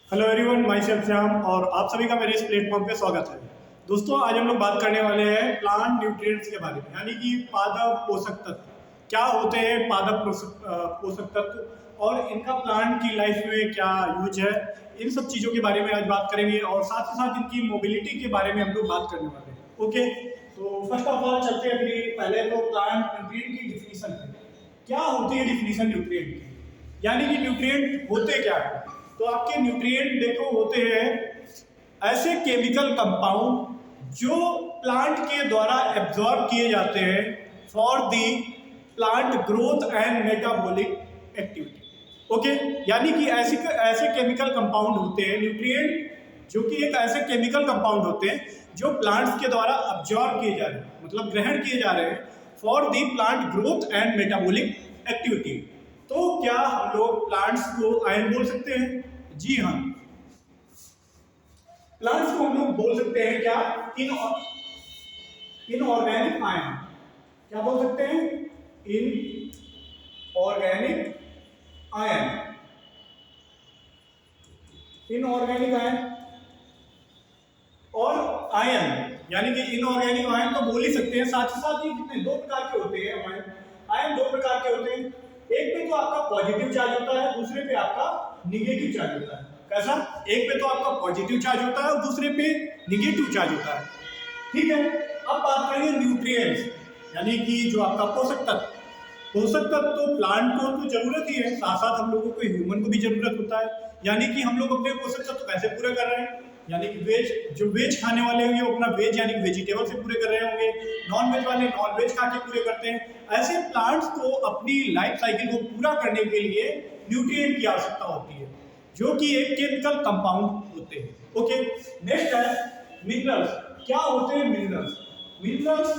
Hello everyone, my self Shyam और आप सभी का मेरे इस प्लेटफॉर्म पे स्वागत है। दोस्तों, आज हम लोग बात करने वाले हैं प्लांट न्यूट्रिएंट्स के बारे में, यानी कि पादप पोषक तत्व क्या होते हैं। पादप पोषक तत्व और इनका प्लांट की लाइफ में क्या यूज है, इन सब चीज़ों के बारे में आज बात करेंगे और साथ ही साथ इनकी मोबिलिटी के बारे में हम लोग बात करने वाले हैं। ओके, तो फर्स्ट ऑफ ऑल चलते हैं अपनी पहले तो प्लांट न्यूट्रिएंट की डिफिनीशन पे। क्या होती है डिफिनीशन न्यूट्रिएंट की, यानी कि न्यूट्रिएंट होते क्या है। तो आपके न्यूट्रिएंट देखो होते हैं ऐसे केमिकल कंपाउंड जो प्लांट के द्वारा एब्जॉर्ब किए जाते हैं for the plant growth and metabolic activity. Okay, यानी कि ऐसे ऐसे केमिकल कंपाउंड होते हैं न्यूट्रिएंट, जो कि एक ऐसे केमिकल कंपाउंड होते हैं जो प्लांट्स के द्वारा अब्जॉर्ब किए जा रहे हैं, मतलब ग्रहण किए जा रहे हैं for the plant growth and metabolic activity. तो क्या हम लोग प्लांट्स को आयन बोल सकते हैं? जी हाँ, प्लांट्स को हम लोग बोल सकते हैं क्या? Inorganic ion. क्या बोल सकते हैं? Inorganic ion. इनऑर्गेनिक आयन और आयन, यानी कि इनऑर्गेनिक आयन तो बोल ही सकते हैं। साथ ही साथ ही कितने दो प्रकार के होते हैं आयन। आयन दो प्रकार के होते हैं, एक पे तो आपका पॉजिटिव चार्ज होता है, दूसरे पे आपका निगेटिव चार्ज होता है। कैसा? एक पे तो आपका पॉजिटिव चार्ज होता है और दूसरे पे निगेटिव चार्ज होता है। ठीक है, अब बात करेंगे न्यूट्रिएंट्स, यानी कि जो आपका पोषक तत्व। पोषक तत्व तो प्लांट को तो जरूरत ही है, साथ साथ हम लोगों को ह्यूमन को भी जरूरत होता है। यानी कि हम लोग अपने पोषक तत्व कैसे पूरे कर रहे हैं, यानी कि वेज, जो वेज खाने वाले होंगे वो अपना वेज यानी कि वेजिटेबल से पूरे कर रहे होंगे, नॉन वेज वाले नॉन वेज खा के पूरे करते हैं। ऐसे प्लांट्स को अपनी लाइफ साइकिल को पूरा करने के लिए न्यूट्रिएंट की आवश्यकता होती है, जो कि एक केमिकल कंपाउंड होते हैं। ओके, नेक्स्ट है मिनरल्स। क्या होते हैं मिनरल्स? मिनरल्स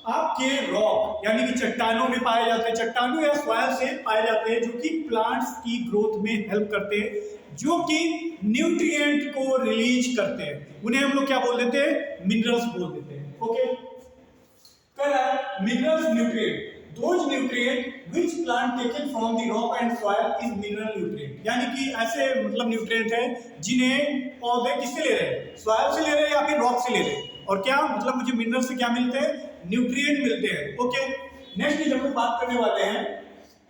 आपके रॉक यानी कि चट्टानों में पाए जाते हैं, चट्टानों या सॉइल से पाए जाते हैं, जो कि प्लांट्स की ग्रोथ में हेल्प करते हैं, जो कि न्यूट्रिएंट को रिलीज करते हैं। उन्हें हम लोग क्या बोल देते हैं? मिनरल्स बोल देते हैं। Okay, minerals nutrient, those nutrient which plant taken from the rock and soil is mineral nutrient। यानी कि ऐसे मतलब न्यूट्रिएंट है जिन्हें पौधे किससे ले रहे हैं? सॉइल से ले रहे हैं या फिर रॉक से ले रहे हैं। और क्या मतलब मुझे मिनरल से क्या मिलते हैं? न्यूट्रिएंट मिलते हैं। ओके, नेक्स्ट हम लोग बात करने वाले हैं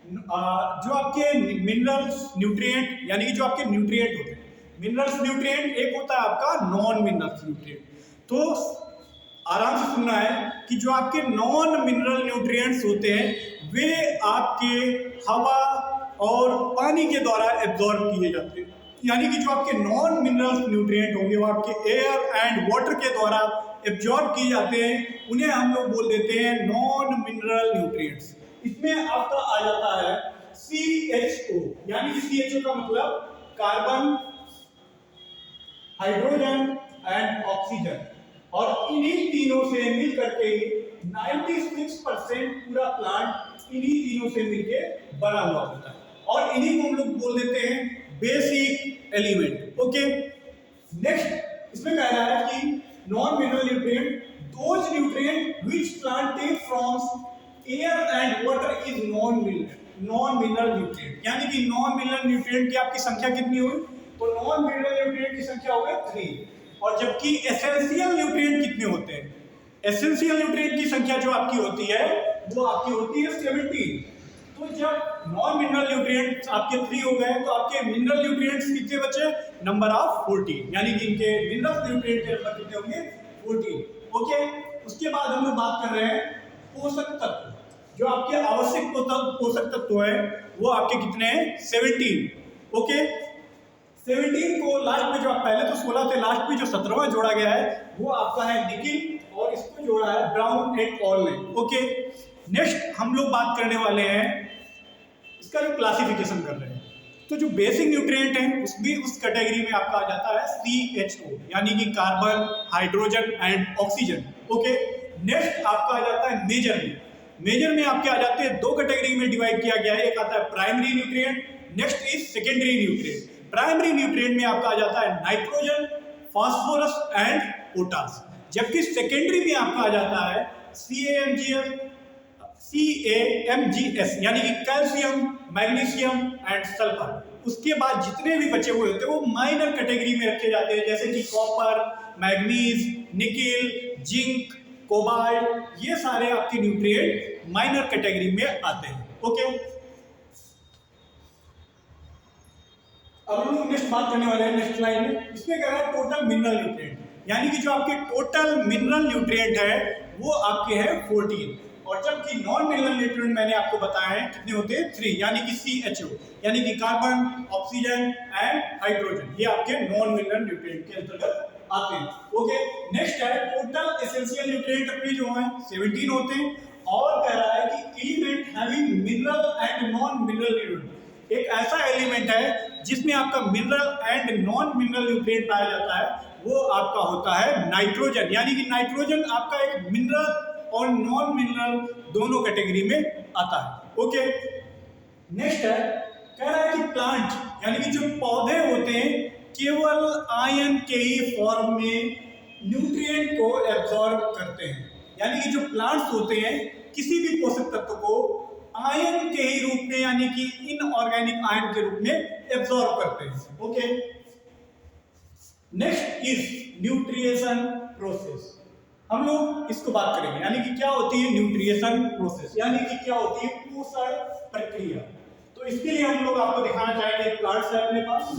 जो आपके मिनरल्स न्यूट्रिएंट, यानी कि जो आपके न्यूट्रिएंट होते हैं। मिनरल्स न्यूट्रिएंट एक होता है आपका नॉन मिनरल्स न्यूट्रिएंट। तो आराम से सुनना है कि जो आपके नॉन मिनरल न्यूट्रिएंट्स होते हैं वे आपके हवा और पानी के द्वारा एब्जॉर्ब किए जाते हैं। यानी कि जो आपके नॉन मिनरल न्यूट्रिएंट होंगे वो आपके एयर एंड वाटर के द्वारा एब्जॉर्ब किए जाते हैं, उन्हें हम लोग बोल देते हैं नॉन मिनरल न्यूट्रिएंट्स। इसमें आपका आ जाता है CHO, यानी कि CHO का मतलब कार्बन, हाइड्रोजन एंड ऑक्सीजन, और इन्हीं तीनों से मिल करके 96% पूरा प्लांट इन्हीं तीनों से मिलकर बना हुआ होता है, और इन्हीं को हम लोग बोल देते हैं बेसिक एलिमेंट। ओके, नेक्स्ट इसमें कह रहा है कि non mineral nutrient, those nutrient which plant take from air and water is non mineral nutrient. यानी कि नॉन मिनरल न्यूट्रिएंट की आपकी संख्या कितनी हुई? तो नॉन मिनरल न्यूट्रिएंट की संख्या हो गई 3, और जबकि एसेंशियल न्यूट्रिएंट कितने होते हैं? एसेंशियल न्यूट्रिएंट की संख्या जो आपकी होती है वो आपकी होती है 17। तो जब नॉन मिनरल न्यूट्रिएंट्स आपके 3 हो गए तो आपके मिनरल न्यूट्रिएंट्स कितने बचे? नंबर ऑफ 14, यानी कि इनके मिनरल न्यूट्रिएंट के नंबर कितने होंगे? 14। ओके, उसके बाद हम लोग बात कर रहे हैं पोषक तत्व। जो आपके आवश्यक पोषक तत्व है वो आपके कितने हैं? 17। ओके, 17 को लास्ट में जो आप पहले तो 16 थे, लास्ट में जो 17वां जोड़ा गया है वो आपका है निकिल, और इसको जोड़ा है ब्राउन एट ऑल ने। ओके, नेक्स्ट हम लोग बात करने वाले हैं इसका जो क्लासिफिकेशन कर रहे हैं। तो जो बेसिक न्यूट्रिएंट है उसमें उस कैटेगरी में आपका आ जाता है CHO, यानी कि carbon, hydrogen and oxygen. Okay, next आपका आ जाता है मेजर में। मेजर में आपके आ जाते हैं 2 कैटेगरी में डिवाइड किया गया है, एक आता है primary nutrient, next is secondary nutrient. Primary nutrient में आपका आ जाता है नाइट्रोजन, फास्फोरस एंड पोटास, जबकि सेकेंडरी में आपका आ जाता है CAMGF, CaMgS, यानी कि कैल्शियम, मैग्नीशियम एंड सल्फर। उसके बाद जितने भी बचे हुए होते हैं वो माइनर कैटेगरी में रखे जाते हैं, जैसे कि copper, manganese, nickel, zinc, cobalt, ये सारे आपके न्यूट्रिएंट माइनर कैटेगरी में आते हैं। ओके, अब हम लोग नेक्स्ट बात करने वाले हैं नेक्स्ट स्लाइड में। इसमें कह रहा है टोटल मिनरल न्यूट्रिएंट, यानी कि जो आपके टोटल मिनरल न्यूट्रिएंट है वो आपके हैं 14, और जबकि नॉन मिनरल न्यूट्रिएंट मैंने आपको बताया है कितने होते हैं 3, यानी कि CHO, यानी कि कार्बन, ऑक्सीजन एंड हाइड्रोजन, ये आपके नॉन मिनरल न्यूट्रिएंट के अंतर्गत आते हैं। ओके, नेक्स्ट है टोटल एसेंशियल न्यूट्रिएंट अपने जो हैं 17 होते हैं, और कह रहा है कि element having mineral and non mineral nutrient, एक ऐसा एलिमेंट है जिसमें आपका mineral and non mineral nutrient पाया जाता है, वो आपका होता है नाइट्रोजन, यानी कि नाइट्रोजन आपका एक मिनरल और नॉन मिनरल दोनों कैटेगरी में आता है। ओके, नेक्स्ट है कह रहा है कि प्लांट, यानी कि जो पौधे होते हैं केवल आयन के ही फॉर्म में न्यूट्रिएंट को एब्जॉर्ब करते हैं, यानी कि जो प्लांट्स होते हैं किसी भी पोषक तत्व को आयन के ही रूप में, यानी कि इनऑर्गेनिक आयन के रूप में एब्जॉर्ब करते हैं। Okay, next is nutrition process. हम लोग इसको बात करेंगे, यानी कि क्या होती है न्यूट्रिएशन प्रोसेस, यानी कि क्या होती है पोषण प्रक्रिया। तो इसके लिए हम लोग आपको दिखाना चाहेंगे एक प्लांट्स है अपने पास,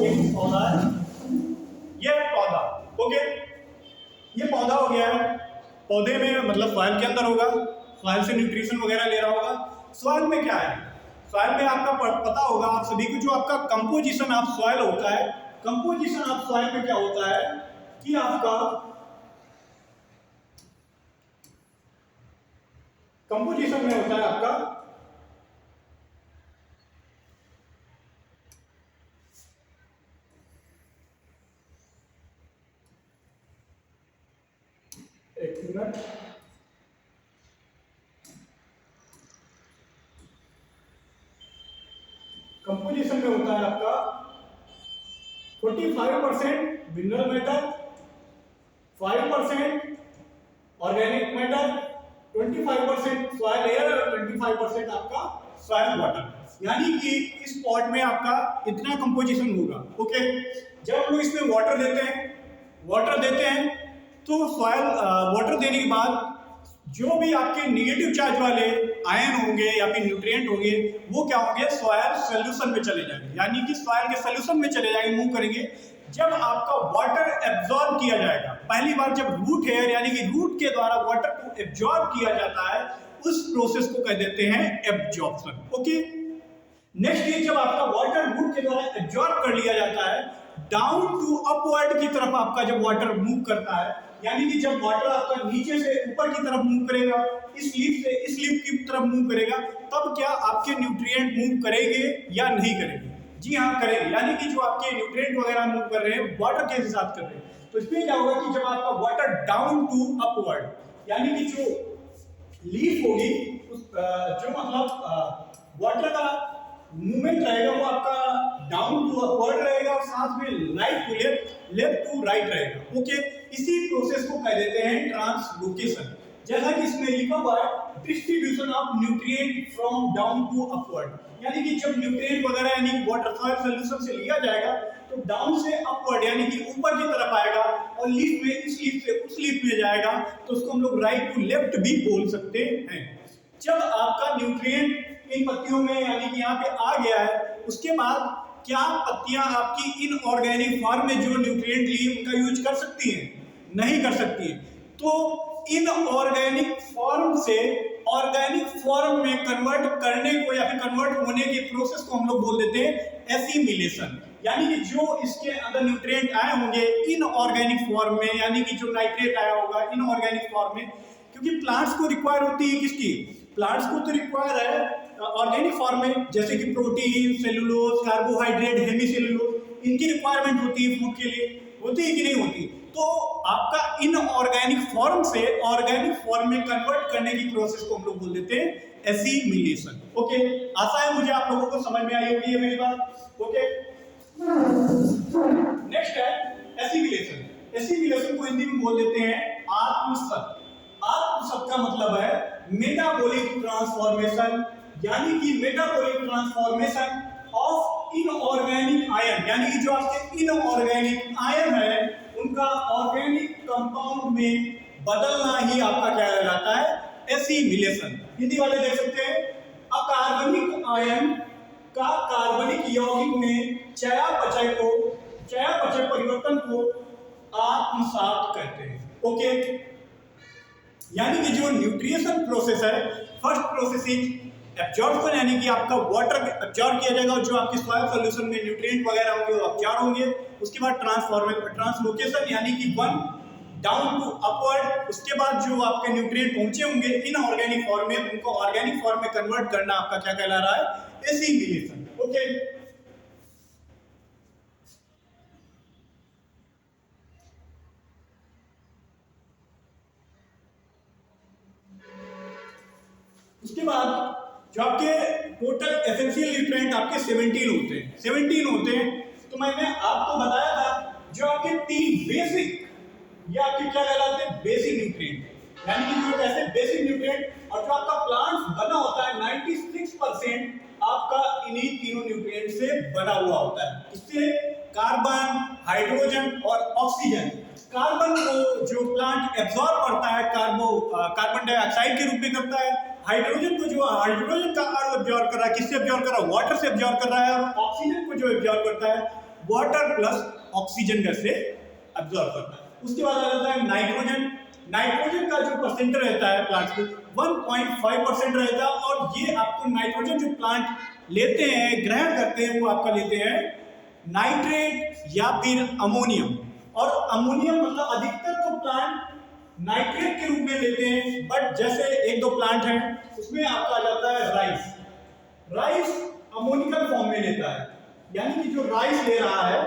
एक पौधा है, ये पौधा। ओके, ये पौधा हो गया है, पौधे में मतलब सॉइल के अंदर होगा, सॉइल से न्यूट्रिशन वगैरह ले रहा होगा। सॉइल में क्या है, सॉइल में आपका पता होगा आप सभी को, जो आपका कंपोजिशन ऑफ सॉइल होता है, कंपोजिशन ऑफ सॉइल में क्या होता है कि आपका कंपोजिशन में होता है आपका एक मिनट, कंपोजिशन में होता है आपका 45% mineral matter, 5% organic matter, 25% soil air और 25% आपका सॉइल वाटर, यानी कि इस पॉट में आपका इतना कंपोजिशन होगा। ओके, जब हम लोग इसमें वाटर देते हैं तो सॉइल वाटर देने के बाद जो भी आपके नेगेटिव चार्ज वाले आयन होंगे या फिर न्यूट्रिएंट होंगे वो क्या होंगे, सॉइल सॉल्यूशन में चले जाएंगे, यानी कि सॉइल के सॉल्यूशन में चले जाएंगे, मूव करेंगे। जब आपका वाटर एब्जॉर्ब किया जाएगा, पहली बार जब रूट हेयर यानी कि रूट के द्वारा वाटर को एब्जॉर्ब किया जाता है, उस प्रोसेस को कह देते हैं एब्जॉर्प्शन। ओके, नेक्स्ट ये जब आपका वाटर रूट के द्वारा एब्जॉर्ब कर लिया जाता है, डाउन टू अपवर्ड की तरफ आपका जब वाटर मूव करता है, यानी कि जब वाटर आपका नीचे से ऊपर की तरफ मूव करेगा, इस लीफ से इस लीफ की तरफ मूव करेगा, तब क्या आपके न्यूट्रिएंट मूव करेंगे या नहीं करेंगे? जी हाँ, करेंगे, यानी कि जो आपके न्यूट्रिएंट वगैरह मूव कर रहे हैं वाटर के साथ कर रहे हैं। तो इसमें क्या होगा कि जब आपका वाटर डाउन टू अपवर्ड, यानी कि जो लीफ होगी जो मतलब वाटर का मूवमेंट रहेगा वो आपका डाउन टू अपवर्ड रहेगा और साथ में right to left, left to right रहेगा। ओके, इसी प्रोसेस को कह देते हैं ट्रांसलोकेशन। जैसा कि इसमें लिखा हुआ है distribution of nutrient from down to upward, यानी कि जब न्यूट्रिएंट वगैरह यानी वाटर सॉइल सॉल्यूशन से लिया जाएगा तो डाउन से अपवर्ड यानी कि ऊपर की तरफ आएगा और लीफ में इस लीफ से उस लीफ में जाएगा, तो उसको हम लोग राइट टू लेफ्ट भी बोल सकते हैं। जब आपका न्यूट्रिएंट इन पत्तियों में यानी कि यहाँ पे आ गया है, उसके बाद क्या पत्तियां आपकी इनऑर्गेनिक फॉर्म में जो न्यूट्रिएंट ली उनका यूज कर सकती हैं? नहीं कर सकती है। तो इनऑर्गेनिक फॉर्म से ऑर्गेनिक फॉर्म में कन्वर्ट करने को या फिर कन्वर्ट होने के प्रोसेस को हम लोग बोल देते हैं एसिमिलेशन, यानी कि जो इसके अंदर न्यूट्रिएंट आए होंगे इनऑर्गेनिक फॉर्म में, यानी कि जो नाइट्रेट आया होगा इनऑर्गेनिक फॉर्म में, क्योंकि प्लांट्स को रिक्वायर होती है किसकी? प्लांट्स को तो रिक्वायर है ऑर्गेनिक फॉर्म में, जैसे कि प्रोटीन, सेलुलोज, कार्बोहाइड्रेट, हेमीसेलुलोज, इनकी रिक्वायरमेंट होती है फूड के लिए, होती है कि नहीं होती? तो आपका इनऑर्गेनिक फॉर्म से ऑर्गेनिक फॉर्म में कन्वर्ट करने की प्रोसेस को हम लोग बोल देते हैं एसिमिलेशन। ओके, आशा है मुझे आप लोगों को समझ में आई होगी ये मेरी बात। ओके, नेक्स्ट है एसिमिलेशन। एसिमिलेशन को हिंदी में बोल देते हैं आत्मसत। आत्मसत का मतलब है मेटाबॉलिक ट्रांसफॉर्मेशन, यानी कि metabolic transformation of inorganic ion, यानी कि जो आपके इनऑर्गेनिक आयन है उनका ऑर्गेनिक कंपाउंड में बदलना ही आपका क्या कहलाता है, एसिमिलेशन। हिंदी वाले देख सकते हैं, अकार्बनिक आयन का कार्बनिक यौगिक में चयापचय परिवर्तन को आत्मसात कहते हैं। ओके, यानी कि जो न्यूट्रिएशन प्रोसेस है, फर्स्ट प्रोसेस इज एब्जॉर्प्शन, यानी कि आपका वाटर एब्जॉर्ब किया जाएगा और जो आपके सॉइल सॉल्यूशन में न्यूट्रिएंट वगैरह होंगे वो एब्जॉर्ब होंगे। उसके बाद ट्रांसलोकेशन, यानी कि वन डाउन टू अपवर्ड, उसके बाद जो आपके न्यूट्रिएंट पहुंचे होंगे इनऑर्गेनिक फॉर्म में, उनको ऑर्गेनिक फॉर्म में कन्वर्ट करना आपका क्या कहला रहा है, एसिमिलेशन। ओके, उसके बाद जो आपके टोटल एसेंशियल न्यूट्रिएंट आपके 17 होते हैं, 17 होते हैं। तो मैंने आपको बताया था जो आपके 3 बेसिक, ये आपके क्या कहलाते हैं, बेसिक न्यूट्रिएंट, यानी कि जो कैसे बेसिक न्यूट्रिएंट, और जो आपका प्लांट बना होता है 96% आपका इन्हीं तीनों न्यूट्रिएंट से बना हुआ होता है। इससे कार्बन, हाइड्रोजन और ऑक्सीजन। कार्बन को जो प्लांट एब्जॉर्ब करता है कार्बन डाइऑक्साइड के रूप में करता है, हाइड्रोजन को जो हाइड्रोजन का अणु एब्जॉर्ब कर रहा है, किससे एब्जॉर्ब कर रहा है, वाटर से एब्जॉर्ब कर रहा है, और ऑक्सीजन को जो एब्जॉर्ब करता है वाटर प्लस ऑक्सीजन गैस से एब्जॉर्ब करता है। उसके बाद आ जाता है नाइट्रोजन। नाइट्रोजन का जो परसेंट रहता है प्लांट में 1.5% रहता है, और ये आपको नाइट्रोजन जो प्लांट लेते हैं, ग्रहण करते हैं, वो आपका लेते हैं नाइट्रेट या फिर अमोनियम। और अमोनियम मतलब अधिकतर तो प्लांट नाइट्रेट के रूप में लेते हैं, बट जैसे एक दो प्लांट हैं उसमें आपका आ जाता है राइस। राइस अमोनिकल फॉर्म में लेता है, यानी कि जो राइस ले रहा है,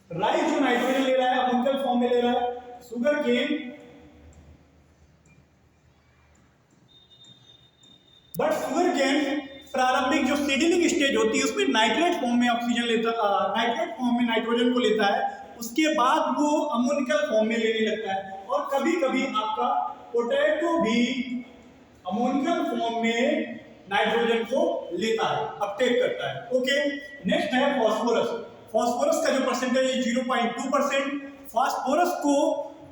राइस जो नाइट्रोजन ले रहा है अमोनिकल फॉर्म में ले रहा है। Sugar cane, but sugar cane प्रारंभिक जो सीडलिंग स्टेज होती है उसमें नाइट्रेट फॉर्म में ऑक्सीजन लेता, नाइट्रेट फॉर्म में नाइट्रोजन को लेता है, उसके बाद वो अमोनिकल फॉर्म में लेने लगता है। और कभी कभी आपका पोटैटो भी अमोनिकल फॉर्म में नाइट्रोजन को लेता है, अपटेक करता है। ओके, नेक्स्ट है फॉस्फोरस। फॉस्फोरस का जो परसेंटेज है 0.2%। फॉस्फोरस को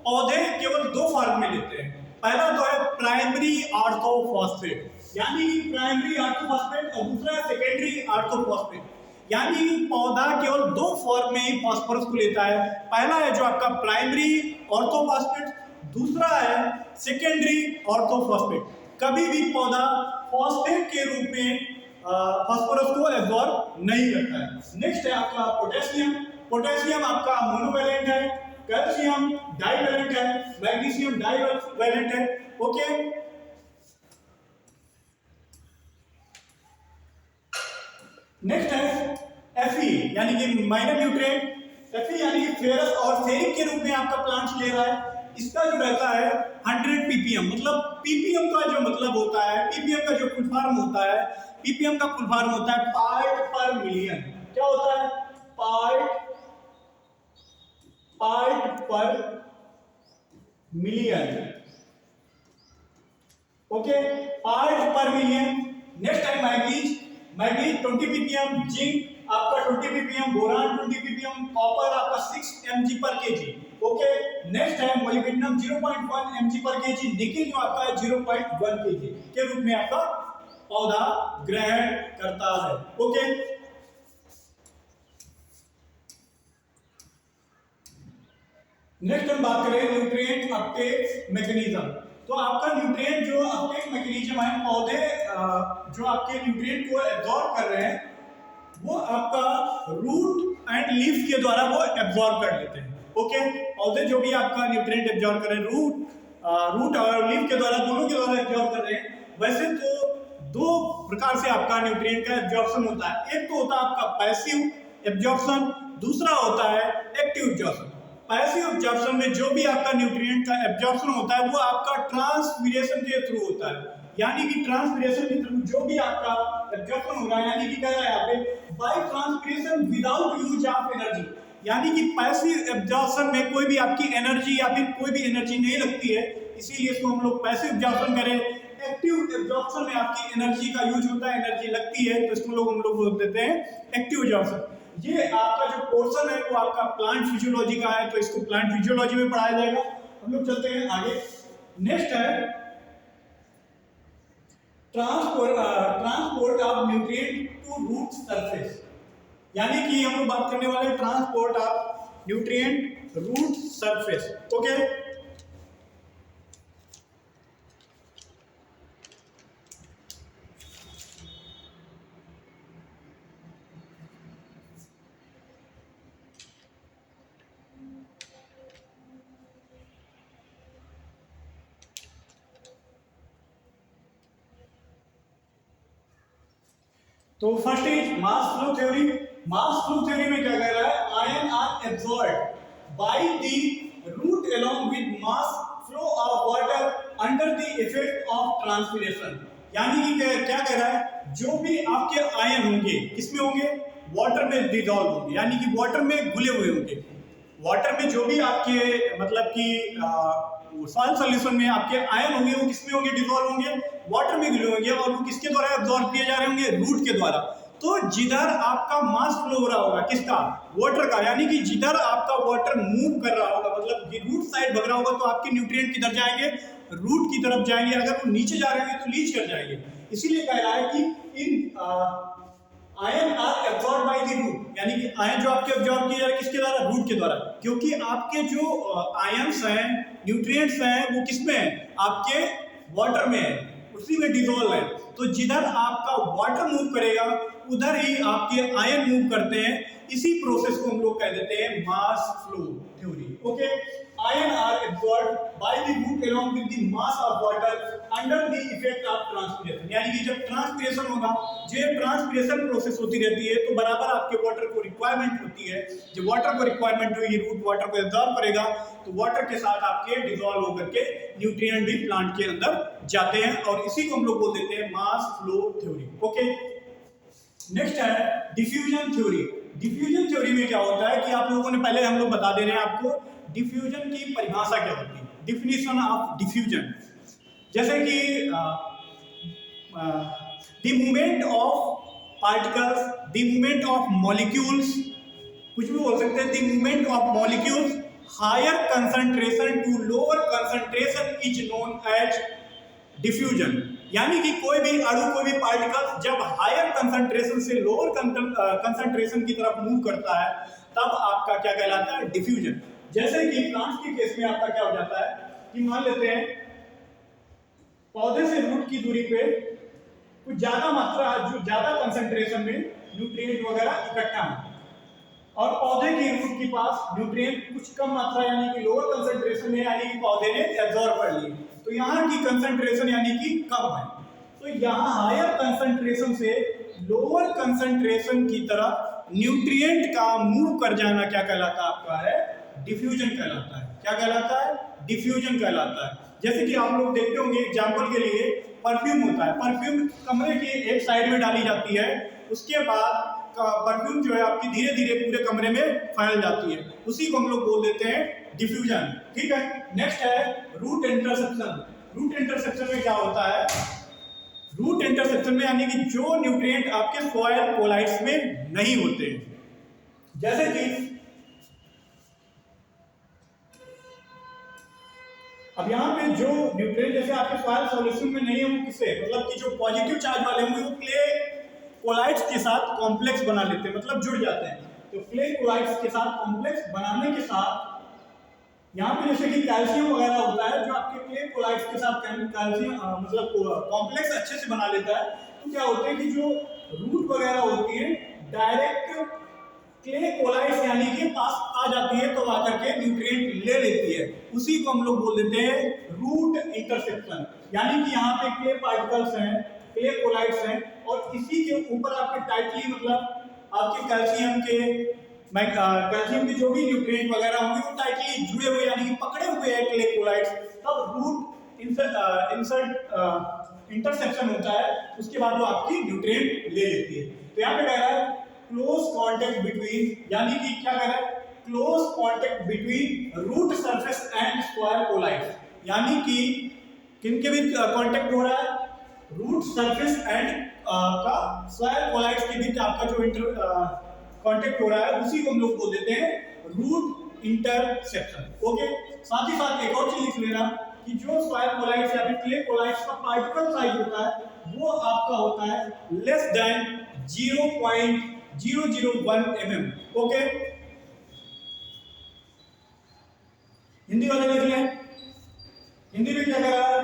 पौधे केवल 2 फॉर्म में लेते हैं। पहला तो है प्राइमरी ऑर्थोफॉस्फेट, यानी कि प्राइमरी ऑर्थोफॉस्फेट, और दूसरा है सेकेंडरी ऑर्थोफॉस्फेट, यानी पौधा केवल 2 फॉर्म में ही फास्फोरस को लेता है। पहला है जो आपका प्राइमरी ऑर्थोफॉस्फेट, दूसरा है सेकेंडरी ऑर्थोफॉस्फेट। कभी भी पौधा फॉस्फेट के रूप में फास्फोरस को एब्जॉर्ब नहीं करता है। नेक्स्ट है आपका पोटेशियम। पोटेशियम आपका मोनोवैलेंट है, कैल्शियम डाइवैलेंट है, मैग्नीशियम डाइवैलेंट है। ओके, नेक्स्ट है Fe, यानी कि माइनर न्यूट्रिएंट। Fe यानी कि फेरस और फेरिक के रूप में आपका प्लांट ले रहा है। इसका जो रहता है 100 ppm, मतलब ppm का जो मतलब होता है, ppm का जो फुल फॉर्म होता है, ppm का फुल फॉर्म होता है पार्ट पर मिलियन। क्या होता है, पार्ट पर मिलियन। ओके, पार्ट पर मिलियन। नेक्स्ट है मैग्नीज। मैग्नीज 20 ppm, जिंक आपका 20 ppm, बोरान 20 ppm, कॉपर आपका 6 mg पर kg। ओके, नेक्स्ट है मोलिब्डेनम 0.1 mg पर kg, निकेल जो आपका है 0.1 kg के रूप में आपका पौधा ग्रहण करता है। ओके, नेक्स्ट हम बात करें न्यूट्रिएंट अपटेक मैकेनिज्म। तो आपका न्यूट्रिएंट जो अपटेक मैकेनिज्म है, पौधे जो आपके न्यूट्रिएंट को एब्जॉर्ब कर रहे हैं वो आपका रूट एंड लीफ के द्वारा वो एब्जॉर्ब कर लेते हैं। ओके, पौधे जो भी आपका न्यूट्रिएंट एब्जॉर्ब कर रहे हैं, रूट और लीफ के द्वारा, दोनों के द्वारा एब्जॉर्ब कर रहे हैं। वैसे तो 2 प्रकार से आपका न्यूट्रिएंट का एब्जॉर्प्शन होता है। एक तो होता है आपका पैसिव एब्जॉर्प्शन, दूसरा होता है एक्टिव एब्जॉर्प्शन। पैसिव एब्जॉर्प्शन में जो भी आपका न्यूट्रिएंट का एब्जॉर्प्शन होता है वो आपका ट्रांसपीरेशन के थ्रू होता है, यानी कि ट्रांसपीरेशन के थ्रू जो भी आपका एब्जॉर्प्शन हो रहा है, यानी कि कह रहा है यहाँ पे by transpiration without use of energy, यानी कि पैसिव एब्जॉर्प्शन में कोई भी आपकी एनर्जी या फिर कोई भी एनर्जी नहीं लगती है, इसीलिए इसको हम लोग पैसिव एब्जॉर्प्शन करें। एक्टिव एब्जॉर्प्शन में आपकी एनर्जी का यूज होता है, एनर्जी लगती है, तो इसको हम लोग बोल देते हैं एक्टिव एब्जॉर्प्शन। ये आपका जो पोर्शन है वो आपका प्लांट फिजियोलॉजी का है, तो इसको प्लांट फिजियोलॉजी में पढ़ाया जाएगा। हम लोग चलते हैं आगे। नेक्स्ट है transport of nutrient to root surface, यानी कि हम लोग बात करने वाले हैं transport of nutrient root surface. Okay, तो first is mass flow theory. Mass flow theory में क्या कह रहा है, ion are absorbed by the root along with mass flow of water under the effect of transpiration. यानी कि क्या कह रहा है, जो भी आपके आयन होंगे किसमें होंगे, वाटर में डिसॉल्व होंगे, यानी कि वाटर में घुले हुए होंगे। वाटर में जो भी आपके मतलब कि सॉइल सॉल्यूशन में आपके आयन होंगे वो किसमें होंगे, डिसॉल्व होंगे, वाटर में घुले होंगे, और वो किसके द्वारा एब्जॉर्ब किए जा रहे होंगे, रूट के द्वारा। तो जिधर आपका मास फ्लो हो रहा होगा किसका, वाटर का, यानी कि जिधर आपका वाटर मूव कर रहा होगा, मतलब रूट साइड भग रहा होगा, तो आपके न्यूट्रिएंट किधर जाएंगे, रूट की तरफ जाएंगे। अगर वो नीचे जा रहे हैं तो लीच कर जाएंगे। इसीलिए कह रहा है कि इन ion are absorb by the root, यानी कि आयन जो आपके एब्जॉर्ब किए जा रहे हैं किसके द्वारा, रूट के द्वारा, क्योंकि आपके जो आयंस हैं, न्यूट्रिएंट्स हैं, वो किसमें है, आपके वाटर में है, उसी में डिसॉल्व है। तो जिधर आपका वाटर मूव करेगा उधर ही आपके आयन मूव करते हैं। इसी प्रोसेस को हम लोग कह देते हैं mass flow theory. Okay, ion are absorbed by the root along with the mass of water under the effect of transpiration, यानी कि जब ट्रांसपिरेशन होगा, जो ट्रांसपिरेशन प्रोसेस होती रहती है, तो बराबर आपके वाटर को रिक्वायरमेंट होती है। जब वाटर को रिक्वायरमेंट होगी, रूट वाटर को एब्सॉर्ब करेगा, तो वाटर के साथ आपके डिसॉल्व होकर के न्यूट्रिएंट भी प्लांट के अंदर जाते हैं, और इसी को हम लोग बोल देते हैं mass flow theory. Okay, next है डिफ्यूजन थ्योरी। डिफ्यूजन थ्योरी में क्या होता है कि आप लोगों ने पहले हम लोग बता दे रहे हैं आपको डिफ्यूजन की परिभाषा क्या होती है, डिफिनीशन ऑफ डिफ्यूजन। जैसे कि the movement of particles, the movement of molecules, कुछ भी बोल सकते हैं, the movement of molecules higher concentration to lower concentration is known as diffusion. यानी कि कोई भी अणु, कोई भी पार्टिकल जब हायर कंसंट्रेशन से लोअर कंसंट्रेशन की तरफ मूव करता है, तब आपका क्या कहलाता है, डिफ्यूजन। जैसे कि प्लांट्स के केस में आपका क्या हो जाता है कि मान लेते हैं पौधे से रूट की दूरी पे कुछ ज्यादा मात्रा, जो ज्यादा कंसंट्रेशन में न्यूट्रिएंट वगैरह इकट्ठा है, और पौधे की रूट के पास न्यूट्रिएंट कुछ कम मात्रा, यानी कि लोअर कंसंट्रेशन में, यानी कि पौधे ने एब्जॉर्ब कर लिए, तो यहाँ की कंसंट्रेशन यानी कि कम है। तो यहाँ हायर कंसंट्रेशन से लोअर कंसंट्रेशन की तरफ न्यूट्रिएंट का मूव कर जाना क्या कहलाता है, आपका है डिफ्यूजन कहलाता है। क्या कहलाता है, डिफ्यूजन कहलाता है। जैसे कि आप लोग देखते होंगे, एग्जाम्पल के लिए परफ्यूम होता है, परफ्यूम कमरे की एक साइड में डाली जाती है, उसके बाद परफ्यूम जो है आपकी धीरे धीरे पूरे कमरे में फैल जाती है, उसी को हम लोग बोल देते हैं डिफ्यूजन। ठीक है, नेक्स्ट है रूट इंटरसेप्शन। रूट इंटरसेप्शन में क्या होता है, रूट इंटरसेप्शन में यानी कि जो न्यूट्रिएंट आपके सॉइल कोलाइड्स में नहीं होते, जैसे कि अब यहाँ पे जो न्यूट्रिएंट जैसे आपके सॉइल सॉल्यूशन में नहीं है, वो किससे, मतलब कि जो पॉजिटिव चार्ज वाले होंगे वो क्ले कोलाइड्स के साथ कॉम्प्लेक्स बना लेते हैं, मतलब जुड़ जाते हैं। तो क्ले कोलाइड्स के साथ कॉम्प्लेक्स बनाने के साथ यहाँ पे जैसे कि कैल्शियम वगैरह होता है, जो आपके क्ले कोलाइड्स के साथ कैल्शियम मतलब कॉम्प्लेक्स अच्छे से बना लेता है, तो क्या होता है कि जो रूट वगैरह होती है डायरेक्ट क्ले कोलाइड्स यानी कि पास आ जाती है, तो आकर के न्यूट्रिएंट ले लेती है, उसी को हम लोग बोल देते हैं रूट इंटरसेप्शन। यानी कि यहाँ पे क्ले पार्टिकल्स हैं, क्ले कोलाइड्स हैं, और इसी के ऊपर आपके टाइटली मतलब आपके कैल्शियम के जो भी न्यूट्रिएंट वगैरह होंगे वो टाइटली जुड़े हुए यानी कि पकड़े हुए हैं क्ले कोलाइड्स, तब रूट इंटरसेप्शन होता है, उसके बाद वो आपकी न्यूट्रिएंट ले लेती है। तो यहाँ पे कह रहा है क्लोज कांटेक्ट बिटवीन, यानी कि क्या कह रहा है, close contact between root surface and soil colloids. यानी कि किनके बीच कांटेक्ट हो रहा है, रूट सरफेस एंड का सॉइल कोलाइड्स के बीच आपका जो कांटेक्ट हो रहा है उसी को हम लोग बोल देते हैं रूट इंटरसेप्शन। ओके, साथ ही साथ एक और चीज लिख लेना कि जो सॉइल कोलाइड्स या फिर क्ले कोलाइड्स का पार्टिकल साइज होता है वो आपका होता है less than 0.001 mm। Okay, Hindi वाले लिख लें, हिंदी में क्या कह रहा है,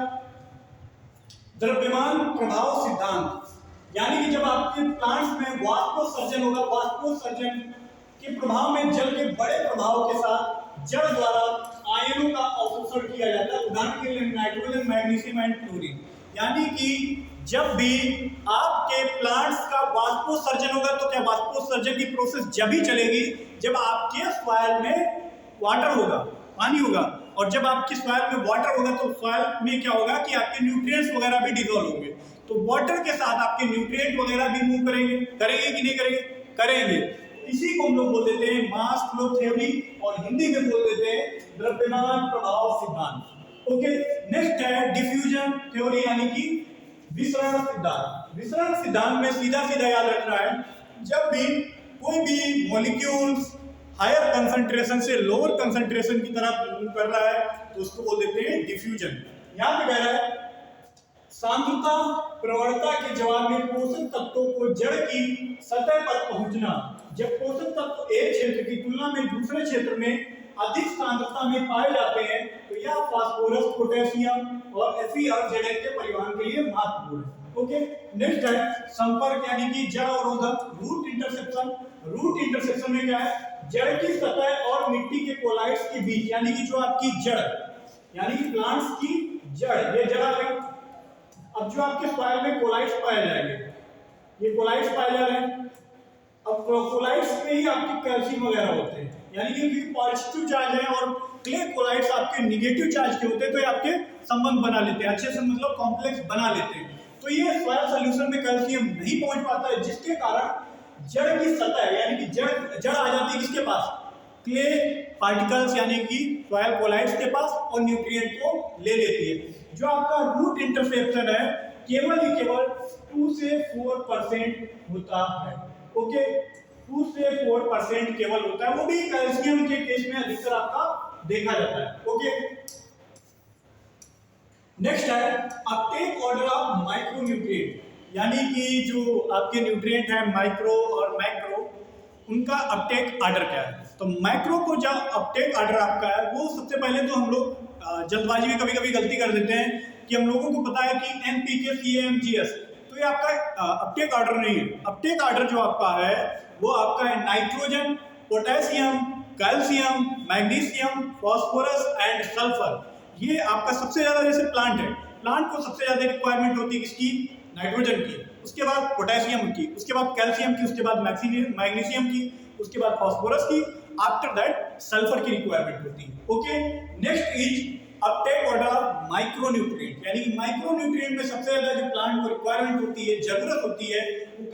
द्रव्यमान प्रभाव सिद्धांत, यानी कि जब आपके प्लांट्स में वाष्पोत्सर्जन होगा, वाष्पोत्सर्जन के प्रभाव में जल के बड़े प्रभाव के साथ जड़ द्वारा आयनों का अवशोषण किया जाता है, उदाहरण के लिए नाइट्रोजन, मैग्नीशियम एंड क्लोरीन। यानी कि जब भी आपके प्लांट्स का वाष्पोत्सर्जन होगा तो क्या वाष्पोत्सर्जन की प्रोसेस जब ही चलेगी जब आपके सॉइल में वाटर होगा, पानी होगा, और जब आपकी सॉइल में वाटर होगा तो सॉइल में क्या होगा कि आपके न्यूट्रिएंट्स वगैरह भी डिसॉल्व होंगे, तो वाटर के साथ आपके न्यूट्रिएंट वगैरह भी मूव करेंगे, करेंगे कि नहीं करेंगे, करेंगे। इसी को हम लोग बोल देते हैं मास फ्लो थ्योरी और हिंदी में बोल देते हैं द्रव्यमान प्रभाव सिद्धांत। ओके, नेक्स्ट है डिफ्यूजन थ्योरी यानी कि विसरण सिद्धांत। विसरण सिद्धांत में सीधा सीधा याद रखना है, जब भी कोई भी मॉलिक्यूल्स हायर कंसंट्रेशन से लोअर कंसंट्रेशन की तरफ मूव कर रहा है तो उसको बोल देते हैं डिफ्यूजन। यहां पे कह रहा है सांद्रता प्रवणता के जवाब में पोषक तत्वों को जड़ की सतह पर पहुंचना। जब पोषक तत्व एक क्षेत्र की तुलना में दूसरे क्षेत्र में अधिक सांद्रता में पाए जाते हैं तो यह फास्फोरस, पोटेशियम और Fe के परिवहन के लिए महत्वपूर्ण है। ओके, नेक्स्ट है संपर्क यानी कि जड़ अवरोधक, रूट इंटरसेप्शन। रूट इंटरसेप्शन में क्या है, जड़ की सतह और मिट्टी के कोलाइड्स के बीच, यानी कि जो आपकी जड़ यानी कि प्लांट्स की जड़, ये जड़ आ गई। अब जो आपके सॉइल में कोलाइड्स पाए जाएंगे, ये कोलाइड्स पाए जा रहे हैं, अब कोलाइड्स में ही आपके कैल्शियम वगैरह होते हैं, यानी कि पॉजिटिव चार्ज है और क्ले कोलाइड्स आपके नेगेटिव चार्ज के होते हैं, तो ये आपके संबंध बना लेते हैं, अच्छे से मतलब कॉम्प्लेक्स बना लेते हैं। तो ये सॉइल सॉल्यूशन में कैल्शियम नहीं पहुंच पाता है, जिसके कारण जड़ की सतह यानी कि जड़ आ जाती है किसके पास, क्ले पार्टिकल्स यानी कि सॉइल कोलाइड्स के पास, और न्यूट्रिएंट को ले लेती है। जो आपका रूट इंटरसेप्शन है केवल ही केवल 2 से 4% होता है। ओके, 2 से 4% केवल होता है, वो भी कैल्शियम के केस में अधिकतर आपका देखा जाता है। ओके, नेक्स्ट है Uptake order of micro nutrient, यानी कि जो आपके न्यूट्रिएंट है माइक्रो और मैक्रो, उनका अपटेक ऑर्डर क्या है। तो माइक्रो को जो अपटेक ऑर्डर आपका है वो सबसे पहले तो हम लोग जल्दबाजी में कभी कभी गलती कर देते हैं कि हम लोगों को पता है कि NPK CAMGS, तो ये आपका अपटेक ऑर्डर नहीं है। अपटेक ऑर्डर जो आपका है वो आपका है nitrogen, potassium, calcium, magnesium, phosphorus and sulphur. ये आपका सबसे ज्यादा, जैसे प्लांट है, प्लांट को सबसे ज्यादा रिक्वायरमेंट होती है किसकी, नाइट्रोजन की, उसके बाद पोटेशियम की, उसके बाद कैल्शियम की, उसके बाद मैग्नीशियम की, उसके बाद फास्फोरस की, आफ्टर दैट सल्फर की रिक्वायरमेंट होती है। Okay, next is Uptake order of micro nutrient, यानी कि माइक्रो न्यूट्रिएंट में सबसे ज्यादा जो प्लांट को रिक्वायरमेंट होती है, जरूरत होती है, वो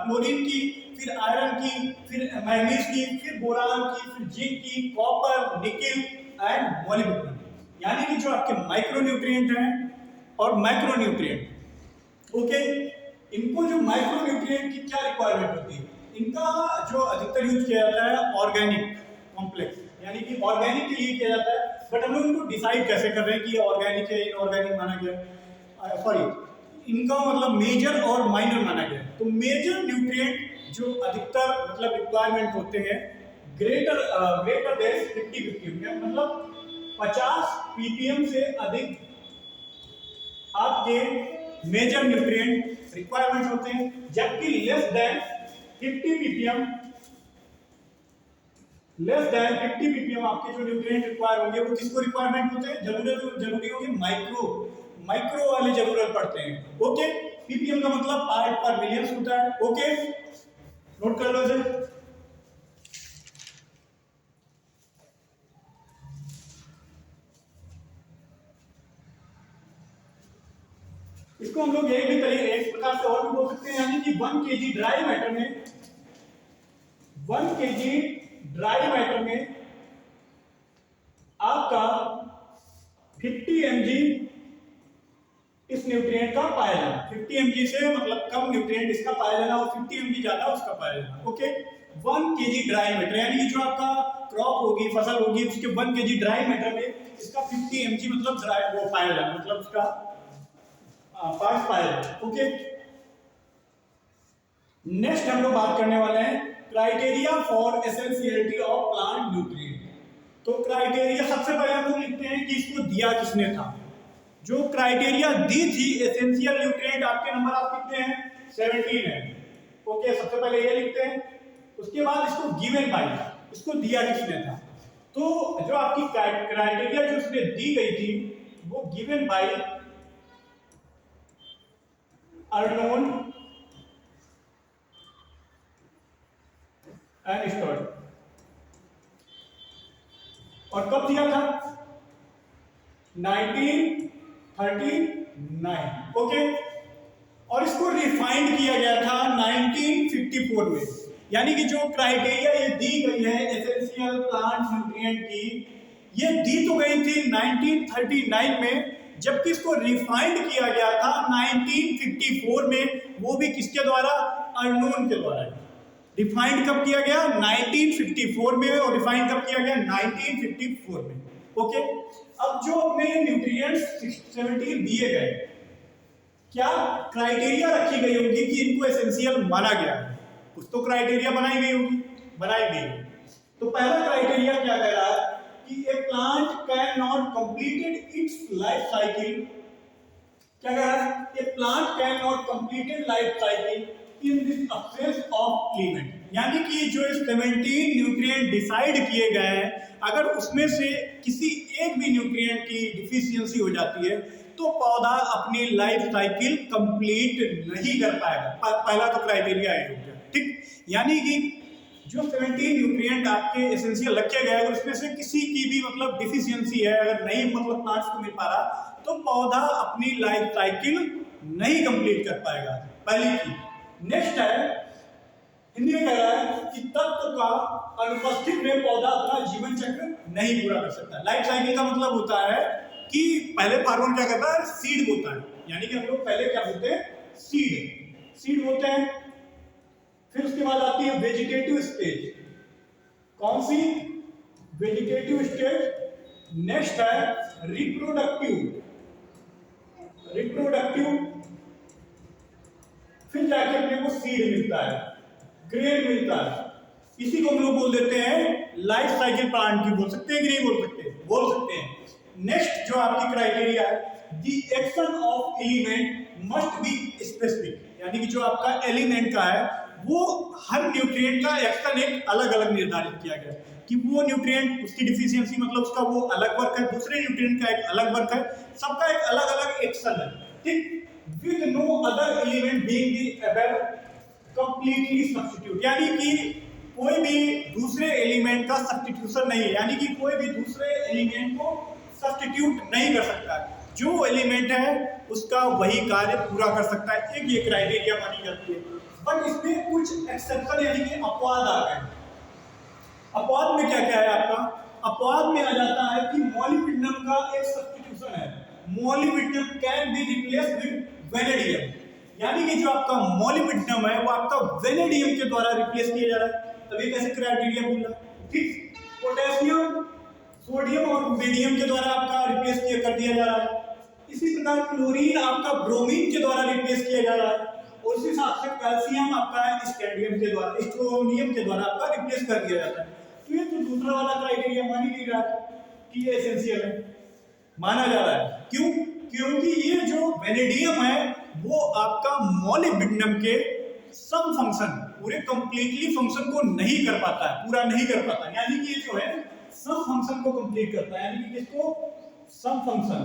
क्लोरीन की, फिर आयरन की, फिर मैग्नीज की, फिर बोरान की, फिर जिंक की, कॉपर, निकेल एंड मोलिब्डेनम। यानी कि जो आपके माइक्रो न्यूट्रिएंट हैं और मैक्रो न्यूट्रिएंट, ओके, इनको जो माइक्रो न्यूट्रिएंट की क्या रिक्वायरमेंट होती है, इनका जो अधिकतर यूज किया जाता है ऑर्गेनिक कॉम्प्लेक्स, यानी कि ऑर्गेनिक के लिए किया जाता है। बट हम लोग इनको डिसाइड कैसे कर रहे हैं कि ये ऑर्गेनिक है, इनऑर्गेनिक माना गया, सॉरी, इनका मतलब मेजर और माइनर माना गया। तो मेजर न्यूट्रिएंट जो अधिकतर मतलब रिक्वायरमेंट होते हैं ग्रेटर देन 50 ppm, मतलब 50 ppm से अधिक आपके मेजर न्यूट्रिएंट रिक्वायरमेंट होते हैं, जबकि लेस देन 50 ppm आपके जो न्यूट्रिएंट रिक्वायर होंगे वो किसको रिक्वायरमेंट होते हैं, जरूरी होंगे माइक्रो वाले जरूरत पड़ते हैं। ओके, ppm का मतलब पार्ट पर मिलियंस होता है। ओके, नोट कर लो इसे। इसको हम लोग एक प्रकार से और भी बोल सकते हैं, यानी कि 1 kg ड्राई मैटर में 1 kg ड्राई मैटर में आपका 50 mg इस न्यूट्रिएंट का पाया जाना। 50 mg से मतलब कम न्यूट्रिएंट इसका पाया जाना और 50 mg ज्यादा उसका पाया जाना। ओके, 1 kg ड्राई मैटर, यानी कि जो आपका क्रॉप होगी, फसल होगी, उसके 1 kg ड्राई मैटर में इसका 50 mg मतलब ड्राई वो पाया जाना, मतलब उसका पार्ट पाया जाना। ओके, नेक्स्ट हम लोग बात करने वाले हैं criteria for essentiality of plant nutrient. तो क्राइटेरिया सबसे पहले हम लोग लिखते हैं कि इसको दिया किसने था। जो क्राइटेरिया दी थी एसेंशियल न्यूट्रिएंट, आपके नंबर आप कितने हैं, 17 है। ओके, सबसे पहले ये लिखते हैं। उसके बाद इसको गिवन बाय, इसको दिया किसने था। तो जो आपकी क्राइटेरिया जो उसने दी गई थी वो given by Arnon and Stout. और कब दिया था, 1939। ओके, और इसको रिफाइंड किया गया था 1954 में। यानी कि जो क्राइटेरिया ये दी गई है एसेंशियल प्लांट न्यूट्रिएंट की, ये दी तो गई थी 1939 में, जबकि इसको रिफाइंड किया गया था 1954 में, वो भी किसके द्वारा, अर्नोन के द्वारा। डिफाइंड कब किया गया, 1954 में, और डिफाइंड कब किया गया, 1954 में। ओके, अब जो अपने न्यूट्रिएंट्स 17 दिए गए, क्या क्राइटेरिया रखी गई होगी कि इनको एसेंशियल माना गया है, कुछ तो क्राइटेरिया बनाई गई होगी, बनाई गई। तो पहला क्राइटेरिया क्या कह रहा है कि a plant can not completed its life cycle. क्या कह रहा है, a plant can not completed life cycle in this absence of element. यानी कि जो 17 न्यूट्रिएंट डिसाइड किए गए हैं, अगर उसमें से किसी एक भी न्यूट्रिएंट की डिफिशियंसी हो जाती है तो पौधा अपनी लाइफ साइकिल कंप्लीट नहीं कर पाएगा। पहला तो क्राइटेरिया है, ठीक। यानी कि जो 17 न्यूट्रिएंट आपके एसेंशियल रखे गए, अगर उसमें से किसी की भी मतलब डिफिशियंसी है, अगर नहीं मतलब प्लांट्स को मिल पा रहा, तो पौधा अपनी लाइफ साइकिल नहीं कंप्लीट कर पाएगा, पहली चीज। नेक्स्ट है, हिंदी में कह रहा है कि तत्व का अनुपस्थित में पौधा अपना जीवन चक्र नहीं पूरा कर सकता। लाइफ साइकिल का मतलब होता है कि पहले फार्मर क्या करता है, सीड बोता है। यानी कि हम लोग पहले क्या बोलते हैं, सीड बोते हैं। फिर उसके बाद आती है वेजिटेटिव स्टेज। कौन सी, वेजिटेटिव स्टेज। नेक्स्ट है रिप्रोडक्टिव। फिर जाके अपने को सीड मिलता है, ग्रेन मिलता है। इसी को हम लोग बोल देते हैं लाइफ साइकिल प्लांट की। बोल सकते हैं कि नहीं बोल सकते, बोल सकते हैं। नेक्स्ट जो आपकी क्राइटेरिया है, the action of element must be specific. यानी कि जो आपका एलिमेंट का है वो हर न्यूट्रिएंट का एक्शन एक अलग अलग निर्धारित किया गया कि वो न्यूट्रिएंट, उसकी डिफिशियंसी मतलब उसका वो अलग वर्क है, दूसरे न्यूट्रिएंट का एक अलग वर्क है, सबका एक अलग अलग एक्शन है, ठीक। With no other element being the above completely substitute. यानी कि कोई भी दूसरे एलिमेंट का सब्स्टिट्यूशन नहीं है, यानी कि कोई भी दूसरे एलिमेंट को सब्स्टिट्यूट नहीं कर सकता। जो एलिमेंट है उसका वही कार्य पूरा कर सकता है, एक ये क्राइटेरिया मानी जाती है। बट इसमें कुछ एक्सेप्शन यानी कि अपवाद आ गए। अपवाद में क्या क्या है आपका, अपवाद में आ जाता है कि मोलिब्डेनम का एक सब्स्टिट्यूशन है, molybdenum can be replaced with vanadium. यानी कि जो आपका मोलिब्डेनम है वो आपका वेनेडियम के द्वारा रिप्लेस किया जा रहा है। तभी कैसे क्राइटेरिया बोल रहा है, ठीक। पोटेशियम, सोडियम और रुबिडियम के द्वारा आपका रिप्लेस कर दिया जा रहा है। इसी प्रकार क्लोरीन आपका ब्रोमीन के द्वारा रिप्लेस किया जा रहा है, और उसी हिसाब से कैल्शियम आपका स्कैंडियम के द्वारा, स्ट्रोनियम के द्वारा आपका रिप्लेस कर दिया जाता है। तो ये तो दूसरा वाला क्राइटेरिया मान ही नहीं रहा कि ये एसेंशियल है, माना जा रहा है। क्यों, क्योंकि ये जो वेनेडियम है वो आपका मोलिब्डेनम के सम फंक्शन, पूरे कंप्लीटली फंक्शन को नहीं कर पाता है, पूरा नहीं कर पाता। यानी कि ये जो है सम फंक्शन को कंप्लीट करता है, यानी कि किसको, सम फंक्शन।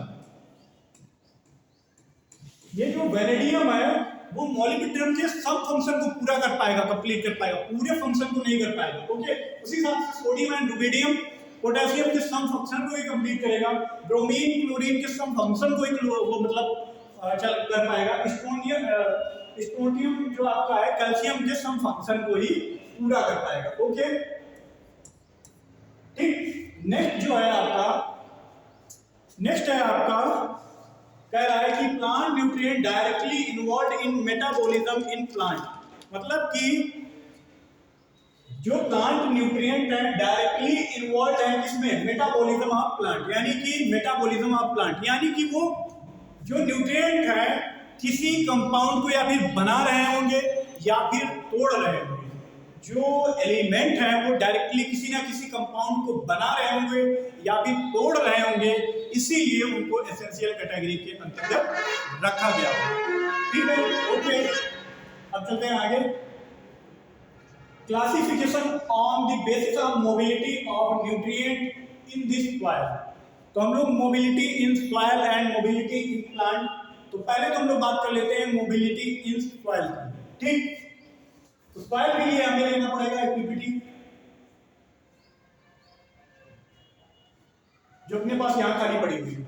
ये जो वेनेडियम है वो मोलिब्डेनम के सब फंक्शन को पूरा कर पाएगा, कंप्लीट कर पाएगा, पूरे फंक्शन को नहीं कर पाएगा। ओके, उसी हिसाब से सोडियम एंड रुबिडियम पोटेशियम के सम फंक्शन को ही कंप्लीट करेगा, ब्रोमीन क्लोरीन के सम फंक्शन को ही वो मतलब चल कर पाएगा, स्ट्रोनियम जो आपका है कैल्शियम के सम फंक्शन को ही पूरा कर पाएगा। ओके, ठीक। नेक्स्ट जो है आपका नेक्स्ट है आपका, कह रहा है कि plant nutrient directly involve in metabolism in plant, मतलब कि जो प्लांट न्यूट्रिएंट है डायरेक्टली इन्वॉल्व है किसमें, मेटाबॉलिज्म ऑफ प्लांट, यानी कि मेटाबॉलिज्म ऑफ प्लांट, यानी कि वो जो न्यूट्रिएंट है किसी कंपाउंड को या फिर बना रहे होंगे या फिर तोड़ रहे होंगे। जो एलिमेंट है वो डायरेक्टली किसी ना किसी कंपाउंड को बना रहे होंगे या फिर तोड़ रहे होंगे, इसीलिए उनको एसेंशियल कैटेगरी के अंतर्गत रखा गया है। ठीक है, ओके। अब चलते हैं आगे। Classification on the basis of mobility of nutrient in this soil. तो हम लोग mobility in soil and mobility in plant, तो पहले तो हम लोग बात कर लेते हैं मोबिलिटी इन सॉइल की। ठीक, तो सॉइल के लिए हमें लेना पड़ेगा एक पीपीटी, जो अपने पास यहां खाली पड़ी हुई है।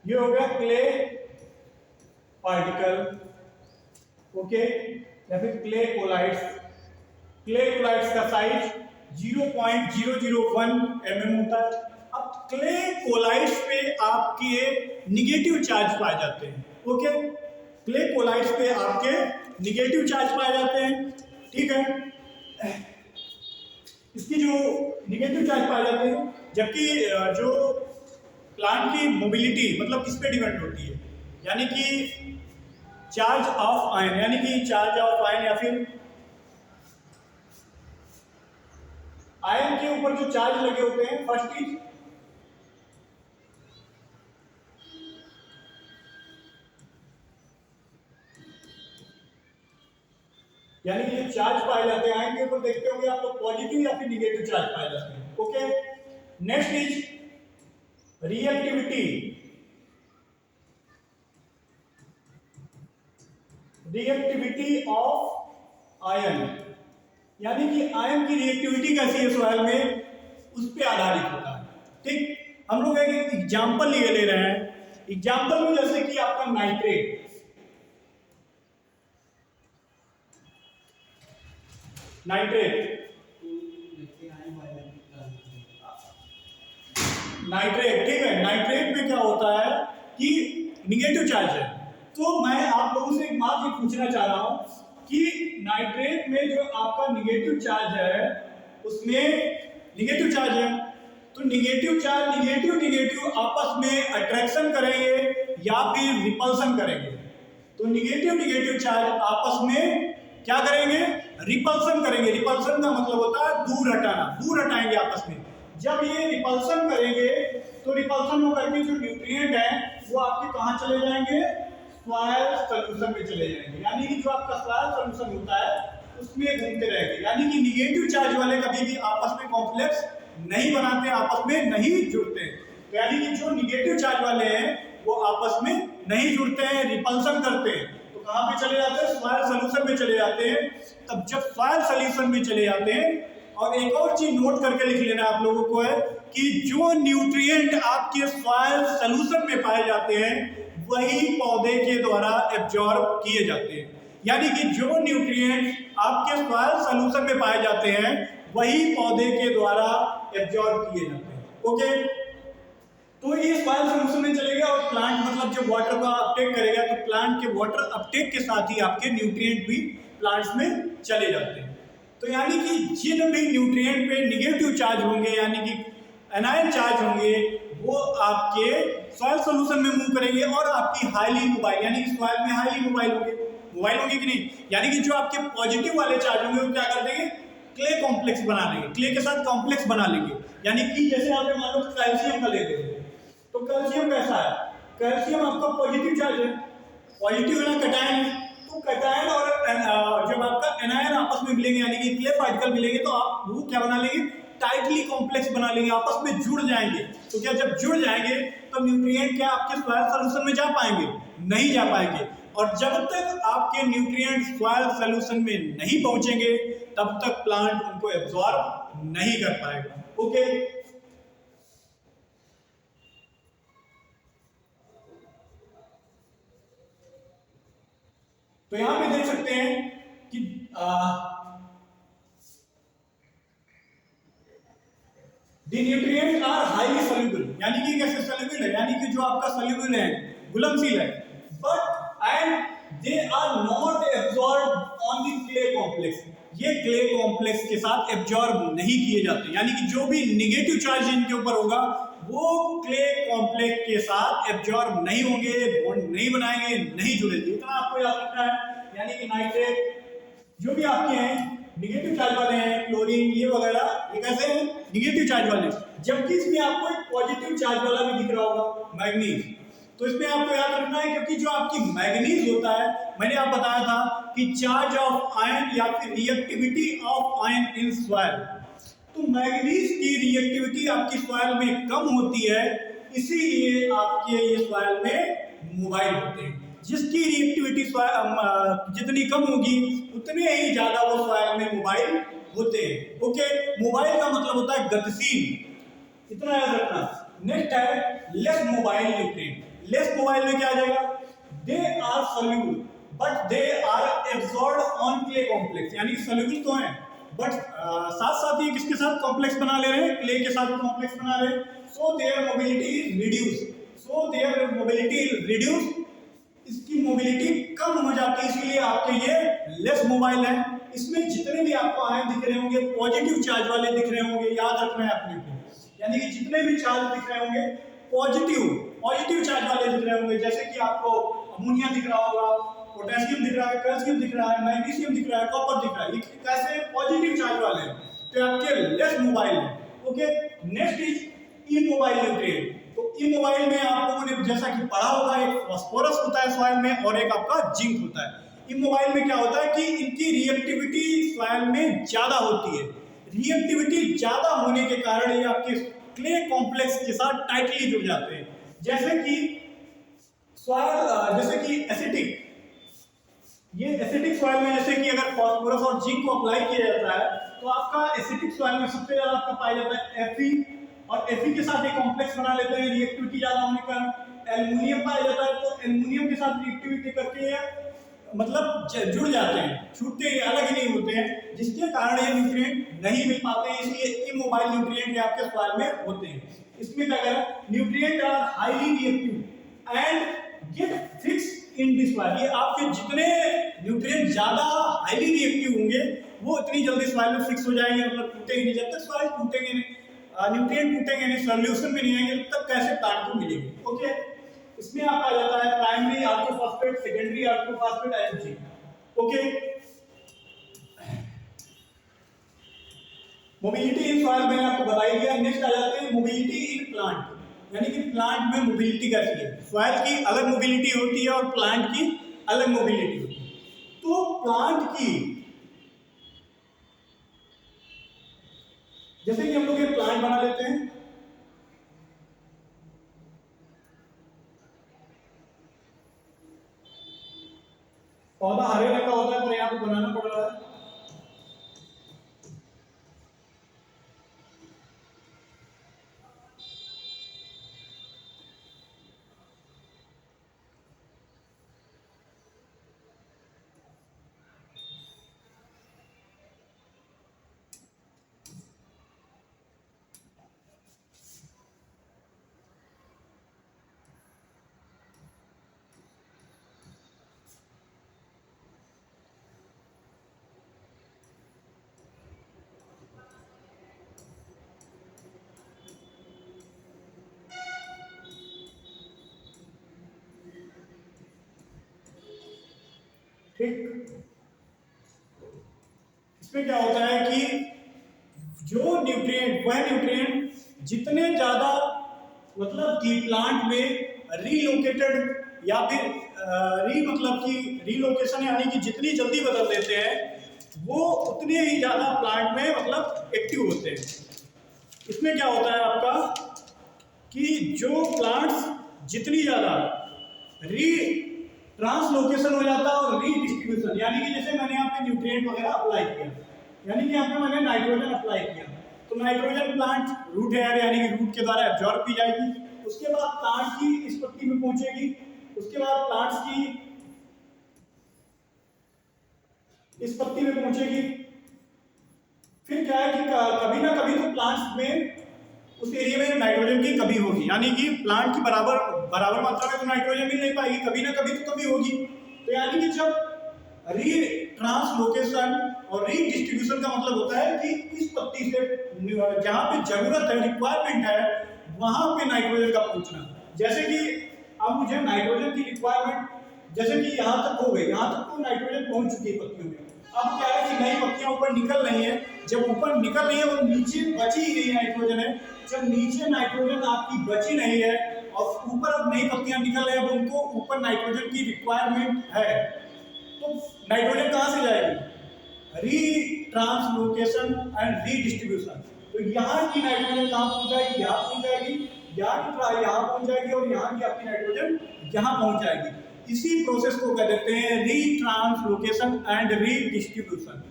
ये हो गया क्ले पार्टिकल, ओके, या फिर क्ले कोलाइड्स। क्ले कोलाइड्स का साइज 0.001 mm होता है। अब क्ले कोलाइड्स पे आपके निगेटिव चार्ज पाए जाते हैं, ओके, क्ले कोलाइड्स पे आपके निगेटिव चार्ज पाए जाते हैं। ठीक है, इसकी जो निगेटिव चार्ज पाए जाते हैं, जबकि जो प्लांट की मोबिलिटी मतलब किस पे डिपेंड होती है, यानी कि चार्ज ऑफ आयन, यानी कि चार्ज ऑफ आयन या फिर आयन के ऊपर जो चार्ज लगे होते हैं, फर्स्ट इज यानी कि जो चार्ज पाए जाते हैं आयन के ऊपर, देखते होंगे आप लोग पॉजिटिव या फिर निगेटिव चार्ज पाए जाते हैं। Okay, next is reactivity. Reactivity of ion, यानी कि आयन की रिएक्टिविटी कैसी है सॉइल में, उस पर आधारित होता है। ठीक, हम लोग एक एग्जाम्पल लिए ले रहे हैं। एग्जाम्पल में जैसे कि आपका नाइट्रेट, नाइट्रेट ठीक है, नाइट्रेट में क्या होता है कि निगेटिव चार्ज है। तो मैं आप लोगों से एक बात ये पूछना चाह रहा हूं कि नाइट्रेट में जो आपका निगेटिव चार्ज है, उसमें निगेटिव चार्ज है, तो निगेटिव चार्ज निगेटिव आपस में अट्रैक्शन करेंगे या फिर रिपल्सन करेंगे। तो निगेटिव चार्ज आपस में क्या करेंगे, रिपल्सन करेंगे। रिपल्सन का मतलब होता है दूर हटाना, दूर हटाएंगे आपस में। जब ये रिपल्सन करेंगे तो रिपल्सन होकर के जो न्यूट्रिएंट है वो आपके कहां चले जाएंगे, सॉइल सॉल्यूशन में चले जाएंगे, यानी कि जो आपका सॉइल सॉल्यूशन होता है उसमें घूमते रहेंगे। यानी कि निगेटिव चार्ज वाले कभी भी आपस में कॉम्प्लेक्स नहीं बनाते, आपस में नहीं जुड़ते। तो यानी कि जो निगेटिव चार्ज वाले हैं वो आपस में नहीं जुड़ते हैं, रिपल्सन करते हैं। तो कहां पे चले जाते हैं, सॉइल सॉल्यूशन में चले जाते हैं। तब जब सॉइल सॉल्यूशन में चले जाते हैं, और एक और चीज नोट करके लिख लेना आप लोगों को है कि जो न्यूट्रिएंट आपके सॉइल सॉल्यूशन में पाए जाते हैं वही पौधे के द्वारा एब्जॉर्ब किए जाते हैं। यानी कि जो न्यूट्रिएंट आपके सॉइल सॉल्यूशन में पाए जाते हैं वही पौधे के द्वारा एब्जॉर्ब किए जाते हैं। ओके, तो ये सॉइल सॉल्यूशन में चलेगा और प्लांट मतलब जब वाटर का अपटेक करेगा तो प्लांट के वाटर अपटेक के साथ ही आपके न्यूट्रिएंट भी प्लांट्स में चले जाते हैं। तो यानी कि जिन भी न्यूट्रिएंट पे निगेटिव चार्ज होंगे यानी कि एनायन चार्ज होंगे वो आपके सॉइल सॉल्यूशन में मूव करेंगे और आपकी हाईली मोबाइल यानी कि सॉइल में हाईली मोबाइल होंगे कि नहीं, यानी कि जो आपके पॉजिटिव वाले चार्ज होंगे वो क्या कर देंगे, क्ले कॉम्प्लेक्स बना लेंगे, क्ले के साथ कॉम्प्लेक्स बना लेंगे। यानी कि जैसे आपने मान लो कैल्शियम का ले लेंगे, तो कैल्शियम कैसा है, कैल्शियम आपका पॉजिटिव चार्ज है, पॉजिटिव है ना, कैटायन है। तो कैटायन और जब आपका एनायन आपस में मिलेंगे यानी कि क्ले पार्टिकल मिलेंगे तो आप वो क्या बना लेंगे, टाइटली कॉम्प्लेक्स बना लेंगे, आपस में जुड़ जाएंगे। तो क्या जब जुड़ जाएंगे तो न्यूट्रिएंट क्या आपके सॉइल सॉल्यूशन में जा पाएंगे, नहीं जा पाएंगे। और जब तक आपके न्यूट्रिएंट सॉइल सॉल्यूशन में नहीं पहुंचेंगे तब तक प्लांट उनको एब्जॉर्ब नहीं कर पाएगा। ओके, तो यहां पे देख सकते हैं कि दी न्यूट्रिएंट्स आर हाईली सॉल्युबल, यानी कि कैसे सॉल्युबल है, यानी कि जो आपका सॉल्युबल है, घुलनशील है, but and they are not absorb on the clay complex, ये क्ले कॉम्प्लेक्स के साथ एब्जॉर्ब नहीं किए जाते, यानी कि जो भी निगेटिव चार्ज इनके ऊपर होगा वो क्ले कॉम्प्लेक्स के साथ एब्जॉर्ब नहीं होंगे, बॉन्ड नहीं बनाएंगे, नहीं जुड़ेंगे। इतना आपको याद रखना है, यानी कि नाइट्रेट जो भी आपके हैं निगेटिव चार्ज वाले हैं, क्लोरीन ये वगैरह, ये कैसे हैं, निगेटिव चार्ज वाले, जबकि इसमें आपको एक पॉजिटिव चार्ज वाला भी दिख रहा होगा, मैग्नीज। तो इसमें आपको याद रखना है, क्योंकि जो आपकी मैग्नीज होता है, मैंने आपको बताया था कि चार्ज ऑफ आयन या फिर reactivity of ion in soil, तो मैग्नीज की रिएक्टिविटी आपकी सॉइल में कम होती है, इसीलिए आपके ये सॉइल में मोबाइल होते हैं। जिसकी रिएक्टिविटी जितनी कम होगी उतने ही ज्यादा वो सॉइल में मोबाइल होते हैं। ओके, मोबाइल का मतलब होता है गतिशील, इतना याद रखना। नेक्स्ट है less mobile nutrient. Less mobile में क्या आ जाएगा, they are soluble but they are absorbed on clay complex, यानी सॉल्युबल तो है बट साथ साथ ये किसके साथ कॉम्प्लेक्स बना ले रहे हैं, क्ले के साथ कॉम्प्लेक्स बना रहे हैं। So their mobility is reduce, so their mobility is reduce, इसकी मोबिलिटी कम हो जाती है, इसलिए आपके ये लेस मोबाइल है। इसमें जितने भी आपको आयन दिख रहे होंगे पॉजिटिव चार्ज वाले दिख रहे होंगे, याद रखना है अपने को, यानी कि जितने भी चार्ज दिख रहे होंगे पॉजिटिव चार्ज वाले दिख रहे होंगे, जैसे कि आपको अमोनिया दिख रहा होगा, पोटेशियम दिख रहा है, कैल्शियम दिख रहा है, मैग्नीशियम दिख रहा है, कॉपर दिख रहा है, ये कैसे पॉजिटिव चार्ज वाले हैं, तो आपके लेस मोबाइल है। Okay, next is immobile nutrient. तो इमोबाइल में आप लोगों ने जैसा कि पढ़ा होगा, एक फास्फोरस होता है सॉइल में और एक आपका जिंक होता है। इमोबाइल में क्या होता है कि इनकी रिएक्टिविटी सॉइल में ज्यादा होती है, रिएक्टिविटी ज्यादा होने के कारण ये आपके क्ले कॉम्प्लेक्स के साथ टाइटली जुड़ जाते हैं। जैसे कि सॉइल, जैसे कि एसिडिक, ये एसिडिक सॉइल में जैसे कि अगर फास्फोरस और जिंक को अप्लाई किया जाता है तो आपका एसिडिक सॉइल में सबसे ज्यादा आपका पाया जाता है Fe, और Fe के साथ एक कॉम्प्लेक्स बना लेते हैं, रिएक्टिविटी ज्यादा होने का। एल्युमिनियम पाया जाता है तो एल्युमिनियम के साथ रिएक्टिविटी करके मतलब जुड़ जाते हैं, छूटते ही अलग ही नहीं होते हैं, जिसके कारण ये न्यूट्रिएंट नहीं मिल पाते हैं, इसलिए इमोबाइल न्यूट्रिएंट आपके सॉइल में होते हैं। इसमें क्या करें, nutrient are highly reactive and get fix in this soil, ये आपके जितने न्यूट्रिएंट ज्यादा हाईली रिएक्टिव होंगे वो इतनी जल्दी सॉइल में फिक्स हो जाएंगे, मतलब टूटेंगे नहीं, जब तक सॉइल टूटेंगे नहीं, न्यूट्रिएंट टूटेंगे नहीं, सॉल्यूशन में नहीं आएंगे, तब तक कैसे प्लांट को मिलेंगे। ओके, इसमें आपका आ जाता है प्राइमरी ऑर्थोफॉस्फेट, सेकेंडरी ऑर्थोफॉस्फेट, एनजी। ओके, मोबिलिटी इन सॉइल मैंने आपको बताई गया। नेक्स्ट आ जाते हैं मोबिलिटी इन प्लांट, यानी कि प्लांट में मोबिलिटी कैसी है। सॉइल की अलग मोबिलिटी होती है और प्लांट की अलग मोबिलिटी होती है। तो प्लांट की, जैसे कि हम लोग ये प्लांट बना लेते हैं, पौधा हरे रंग का होता है पर यहाँ पे बनाना पड़ रहा है। ठीक, इसमें क्या होता है कि जो न्यूट्रिएंट, वह न्यूट्रिएंट जितने ज्यादा मतलब कि प्लांट में रीलोकेटेड या फिर मतलब कि रीलोकेशन यानी कि जितनी जल्दी बदल देते हैं वो उतने ही ज्यादा प्लांट में मतलब एक्टिव होते हैं। इसमें क्या होता है आपका कि जो प्लांट्स जितनी ज्यादा री ट्रांसलोकेशन हो जाता है और रीडिस्ट्रीब्यूशन, यानी कि जैसे मैंने यहाँ पे न्यूट्रिएंट वगैरह अप्लाई किया, यानी कि यहाँ पे मैंने नाइट्रोजन अप्लाई किया, तो नाइट्रोजन प्लांट रूट एयर यानी कि रूट के द्वारा एब्जॉर्ब की जाएगी, उसके बाद प्लांट की इस पत्ती में पहुंचेगी, उसके बाद प्लांट्स की इस पत्ती में पहुंचेगी। फिर क्या है कि कभी ना कभी तो प्लांट्स में उस एरिया में नाइट्रोजन की कमी होगी, यानी कि प्लांट की बराबर बराबर मात्रा में तो नाइट्रोजन मिल नहीं पाएगी, कभी ना कभी तो कमी होगी। तो यानी कि जब री ट्रांसलोकेशन और रीडिस्ट्रीब्यूशन का मतलब होता है कि इस पत्ती से जहां पे जरूरत है, रिक्वायरमेंट है, वहां पे नाइट्रोजन का पहुंचना। जैसे कि अब मुझे नाइट्रोजन की रिक्वायरमेंट जैसे कि यहां तक हो गई, यहां तक तो नाइट्रोजन पहुंच चुकी है पत्तियों में। अब क्या है कि नई पत्तियां ऊपर निकल रही है, जब ऊपर निकल रही है वो नीचे बची ही नहीं नाइट्रोजन है। जब नीचे नाइट्रोजन आपकी बची नहीं है और ऊपर अब नई पत्तियां निकल रही है, अब उनको ऊपर नाइट्रोजन की रिक्वायरमेंट है, तो नाइट्रोजन कहां से जाएगी? री ट्रांसलोकेशन एंड रीडिस्ट्रीब्यूशन। तो यहाँ की नाइट्रोजन कहां पहुंच जाएगी? यहाँ पहुंच जाएगी, यहाँ पहुंच जाएगी और यहाँ की आपकी नाइट्रोजन यहाँ पहुंच जाएगी। इसी प्रोसेस को कह देते हैं री ट्रांसलोकेशन एंड रीडिस्ट्रीब्यूशन।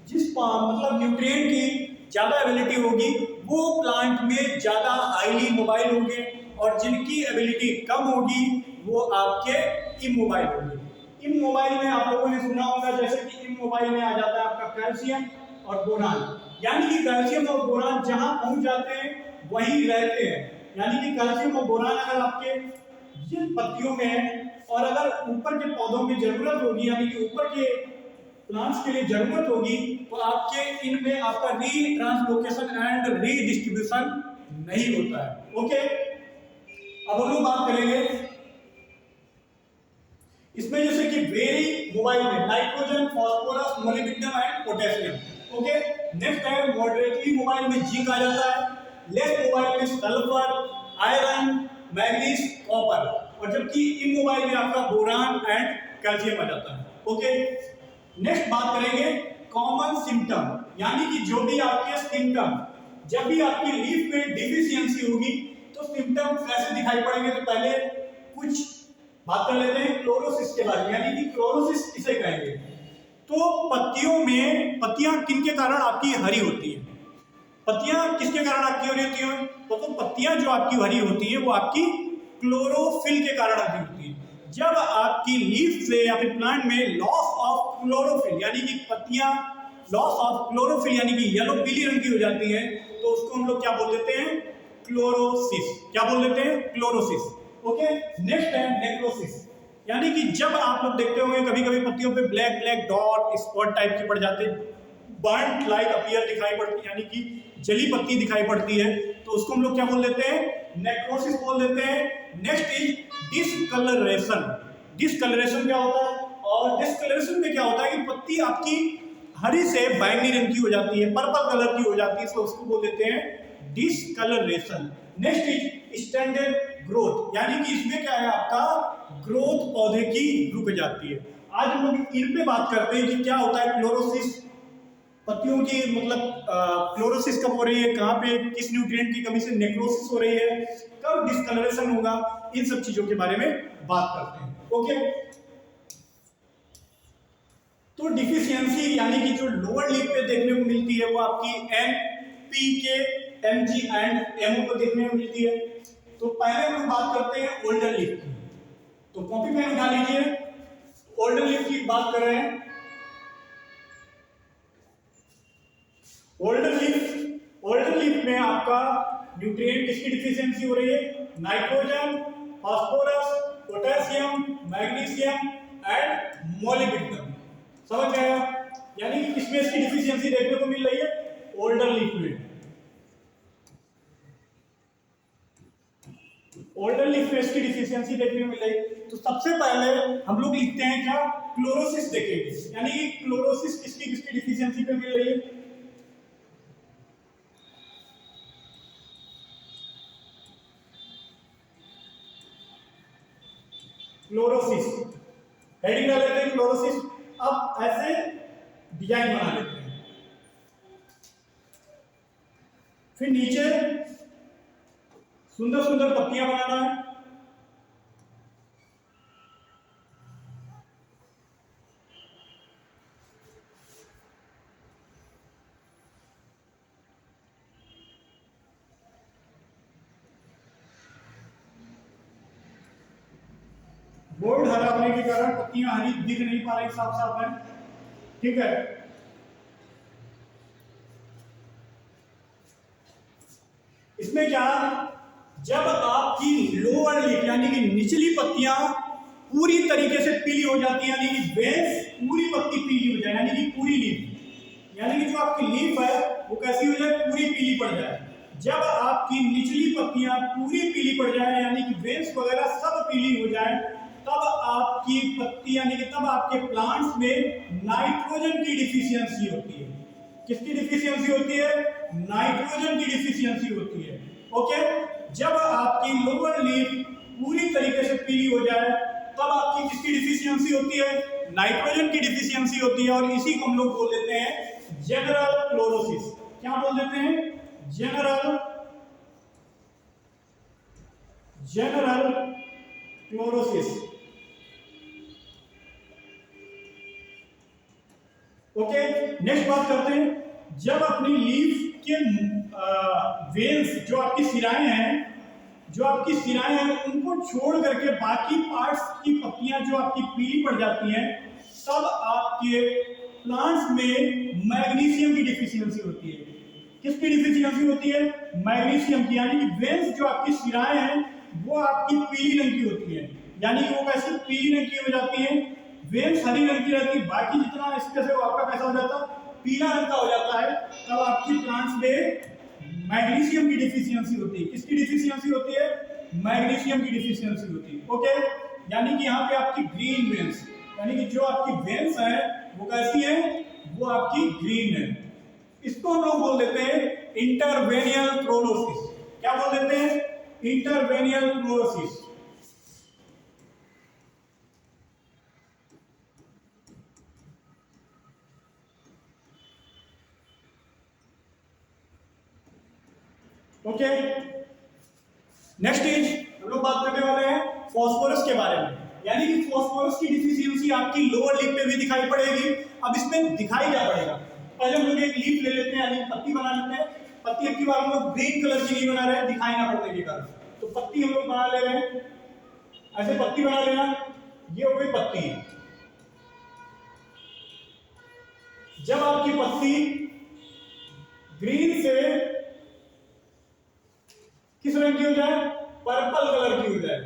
जिस मतलब न्यूट्रिएंट की ज्यादा एबिलिटी होगी वो प्लांट में ज्यादा हाईली मोबाइल होंगे, और जिनकी एबिलिटी कम होगी वो आपके इमोबाइल होंगे। इमोबाइल में आप लोगों ने सुना होगा, जैसे कि इमोबाइल में आ जाता है आपका कैल्शियम और बोरान, यानी कि कैल्शियम और बोरान जहां पहुंच जाते हैं वहीं रहते हैं। यानी कि कैल्शियम और बोरान अगर आपके जिन पत्तियों में है और अगर ऊपर के पौधों में जरूरत होगी, यानी कि ऊपर के प्लांट्स के लिए जरूरत होगी, तो आपके इनमें आपका री ट्रांसलोकेशन एंड रीडिस्ट्रीब्यूशन नहीं होता है। ओके, अब हम लोग बात करेंगे इसमें जैसे कि वेरी मोबाइल में nitrogen, phosphorus, molybdenum and potassium. Okay, next है मॉडरेटली मोबाइल में जिंक आ जाता है, लेस मोबाइल में सल्फर, आयरन, मैग्नीज, कॉपर, और जबकि इमोबाइल में आपका बोरान एंड कैल्शियम आ जाता है। ओके, नेक्स्ट बात करेंगे कॉमन सिम्टम, यानी कि जो भी आपके सिम्टम, जब भी आपकी लीफ में डिफिशियंसी होगी तो सिम्टम कैसे दिखाई पड़ेंगे। तो पहले कुछ बात कर लेते हैं क्लोरोसिस के बारे में, यानी कि क्लोरोसिस किसे कहेंगे। तो पत्तियां किनके कारण आपकी हरी होती है? पत्तियां किसके कारण आपकी हरी होती है? तो पत्तियां जो आपकी हरी होती है वो आपकी क्लोरोफिल के कारण हरी होती है। जब आपकी लीफ से या फिर प्लांट में लॉस ऑफ क्लोरोफिल, यानी कि पत्तियां लॉस ऑफ क्लोरोफिल यानी कि येलो पीली रंग की हो जाती है, तो उसको हम लोग क्या बोल देते हैं? क्लोरोसिस। क्या बोल देते हैं? क्लोरोसिस। ओके, नेक्स्ट है नेक्रोसिस, यानी कि जब आप लोग देखते होंगे कभी कभी पत्तियों पे black black dot spot type के पड़ जाते हैं, बर्न्ट लाइक अपीयर दिखाई पड़ती है, यानी कि जली पत्ती दिखाई पड़ती है, तो उसको हम लोग क्या बोल देते हैं? नेक्रोसिस बोल देते हैं। Next is discolouration. डिसकलरेशन क्या होता है? और डिसकलरेशन में क्या होता है कि पत्ती आपकी हरी से बैंगनी रंग की हो जाती है, पर्पल कलर की हो जाती है, तो उसको बोल देते हैं discoloration. Next is standard growth, यानी कि इसमें क्या है आपका ग्रोथ पौधे की रुक जाती है। आज हम लोग इन पे बात करते हैं कि क्या होता है क्लोरोसिस, पत्तियों की मतलब क्लोरोसिस कब हो रही है, कहां पे किस न्यूट्रिएंट की कमी से नेक्रोसिस हो रही है, कब डिसकलरेशन होगा, इन सब चीजों के बारे में बात करते हैं। ओके, तो डिफिशियंसी यानी कि जो लोअर लीफ पे देखने को मिलती है वो आपकी एन, पी के, एम जी एंड एमओ को देखने को मिलती है। तो पहले हम लोग बात करते हैं ओल्डर लीफ की, तो कॉपी पेन उठा लीजिए, ओल्डर लीफ की बात कर रहे हैं। ओल्डर लीफ में आपका न्यूट्रिएंट किसकी डिफिशियंसी हो रही है? Nitrogen, phosphorus, potassium, magnesium and molybdenum. समझ गए? यानी कि किसमें इसकी डिफिशियंसी देखने को मिल रही है? ओल्डर लीफ में। ओल्डर लीफ में इसकी डिफिशियंसी देखने को मिल रही है। तो सबसे पहले हम लोग लिखते हैं क्या? क्लोरोसिस देखेंगे, यानी कि क्लोरोसिस किसकी किसकी डिफिशियंसी पे मिल रही है। क्लोरोसिस हेडिंग डाल लेते हैं क्लोरोसिस। अब ऐसे डिजाइन बना लेते हैं, फिर नीचे सुंदर सुंदर पत्तियां बनाना है। बोर्ड हरा होने के कारण पत्तियां हरी दिख नहीं पा रही साफ साफ है। ठीक है। इसमें क्या, जब आपकी लोअर लीफ यानी कि निचली पत्तियां पूरी तरीके से पीली हो जाती है, यानी कि बेस पूरी पत्ती पीली हो जाए, यानी कि पूरी लीफ, यानी कि जो आपकी लीफ है वो कैसी हो जाए, पूरी पीली पड़ जाए। जब आपकी निचली पत्तियां पूरी पीली पड़ जाए, यानी कि बेस वगैरह सब पीली हो जाए, तब आपकी पत्ती यानी कि तब आपके प्लांट्स में नाइट्रोजन की डिफिशियंसी होती है। किसकी डिफिशियंसी होती है, नाइट्रोजन की डिफिशियंसी होती है। ओके, जब आपकी लोअर लीफ पूरी तरीके से पीली हो जाए, तब आपकी किसकी डिफिशियंसी होती है, नाइट्रोजन की डिफिशियंसी होती है। और इसी को हम लोग बोल देते हैं जनरल क्लोरोसिस। क्या बोल देते हैं, जनरल क्लोरोसिस। ओके, नेक्स्ट बात करते हैं, जब अपनी लीफ के वेन्स जो आपकी सिराएं हैं, उनको छोड़ करके बाकी पार्ट्स की पत्तियां जो आपकी पीली पड़ जाती हैं, तब आपके प्लांट्स में मैग्नीशियम की डिफिशियंसी होती है। किसकी डिफिशियंसी होती है, मैग्नीशियम की, यानी कि वेन्स जो आपकी सिराएं हैं वो आपकी पीली रंग की होती है, यानी कि वो कैसे पीली रंग की हो जाती है, वेन्स हरी रंग की रहती है, बाकी जितना इसके से वो आपका कैसा हो जाता है, पीला रंग का हो जाता है। तब आपकी प्लांट्स में मैग्नीशियम की डिफिशियंसी होती है। किसकी डिफिशियंसी होती है, मैग्नीशियम की डिफिशियंसी होती है। ओके, यानी कि यहाँ पे आपकी ग्रीन वेन्स, यानी कि जो आपकी वेन्स है वो कैसी है, वो आपकी ग्रीन है। इसको हम लोग बोल देते हैं इंटरवेनियल क्लोरोसिस। क्या बोल देते हैं, इंटरवेनियल क्लोरोसिस। ओके, नेक्स्ट चीज हम लोग बात करने वाले हैं फास्फोरस के बारे में, यानी कि फास्फोरस की डिफिशियंसी आपकी लोअर लीफ पे भी दिखाई पड़ेगी। अब इसमें दिखाई क्या पड़ेगा, पहले हम लोग एक लीफ ले लेते हैं, यानी पत्ती बना लेते हैं। पत्ती अब की बार हम लोग ग्रीन कलर की नहीं बना रहे हैं, दिखाई ना पड़ने के कारण, तो पत्ती हम लोग बना ले रहे हैं, ऐसे पत्ती बना लेना। ये हो गई पत्ती। जब आपकी पत्ती ग्रीन से किस रंग की हो जाए, पर्पल कलर की हो जाए,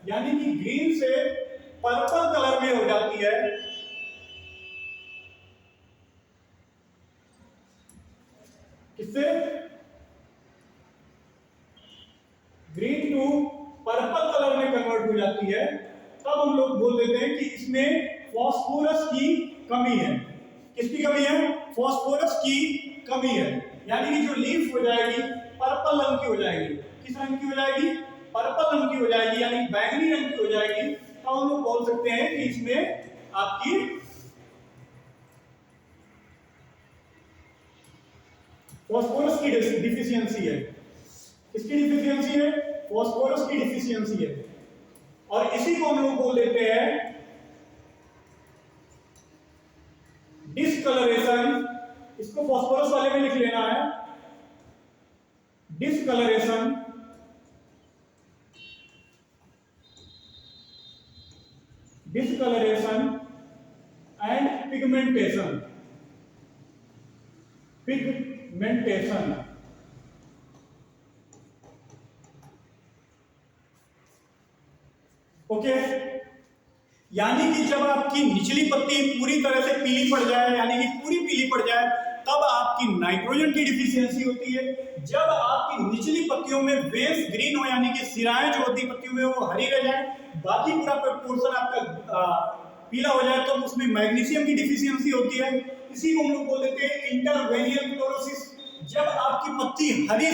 यानी कि ग्रीन से पर्पल कलर में हो जाती है, किससे, ग्रीन टू पर्पल कलर में कन्वर्ट हो जाती है, तब हम लोग बोल देते हैं कि इसमें फास्फोरस की कमी है। किसकी कमी है, फास्फोरस की कमी है, यानी कि जो लीफ हो जाएगी पर्पल रंग की हो जाएगी। किस रंग की हो जाएगी, पर्पल रंग की हो जाएगी, यानी बैंगनी रंग की हो जाएगी। तो हम लोग बोल सकते हैं कि इसमें आपकी फास्फोरस की डिफिशियंसी है। किसकी डिफिशियंसी है, फास्फोरस की डिफिशियंसी है। और इसी को हम लोग बोल देते हैं डिस्कलरेशन। इसको फास्फोरस वाले में लिख लेना है, discoloration, discoloration and pigmentation, pigmentation. Okay, यानी कि जब आपकी निचली पत्ती पूरी तरह से पीली पड़ जाए, यानी कि पूरी पीली पड़ जाए, तब आपकी नाइट्रोजन की डिफिशियंसी होती है। जब आपकी निचली पत्तियों में वेन्स ग्रीन हो, यानी कि सिराएं जो होती पत्तियों में वो हरी रह जाए, बाकी पूरा पोर्शन आपका पीला हो जाए, तो उसमें मैग्नीशियम की डिफिशियंसी होती है। इसी को हम लोग बोल देते हैं इंटरवेनियल क्लोरोसिस। जब आपकी पत्ती हरी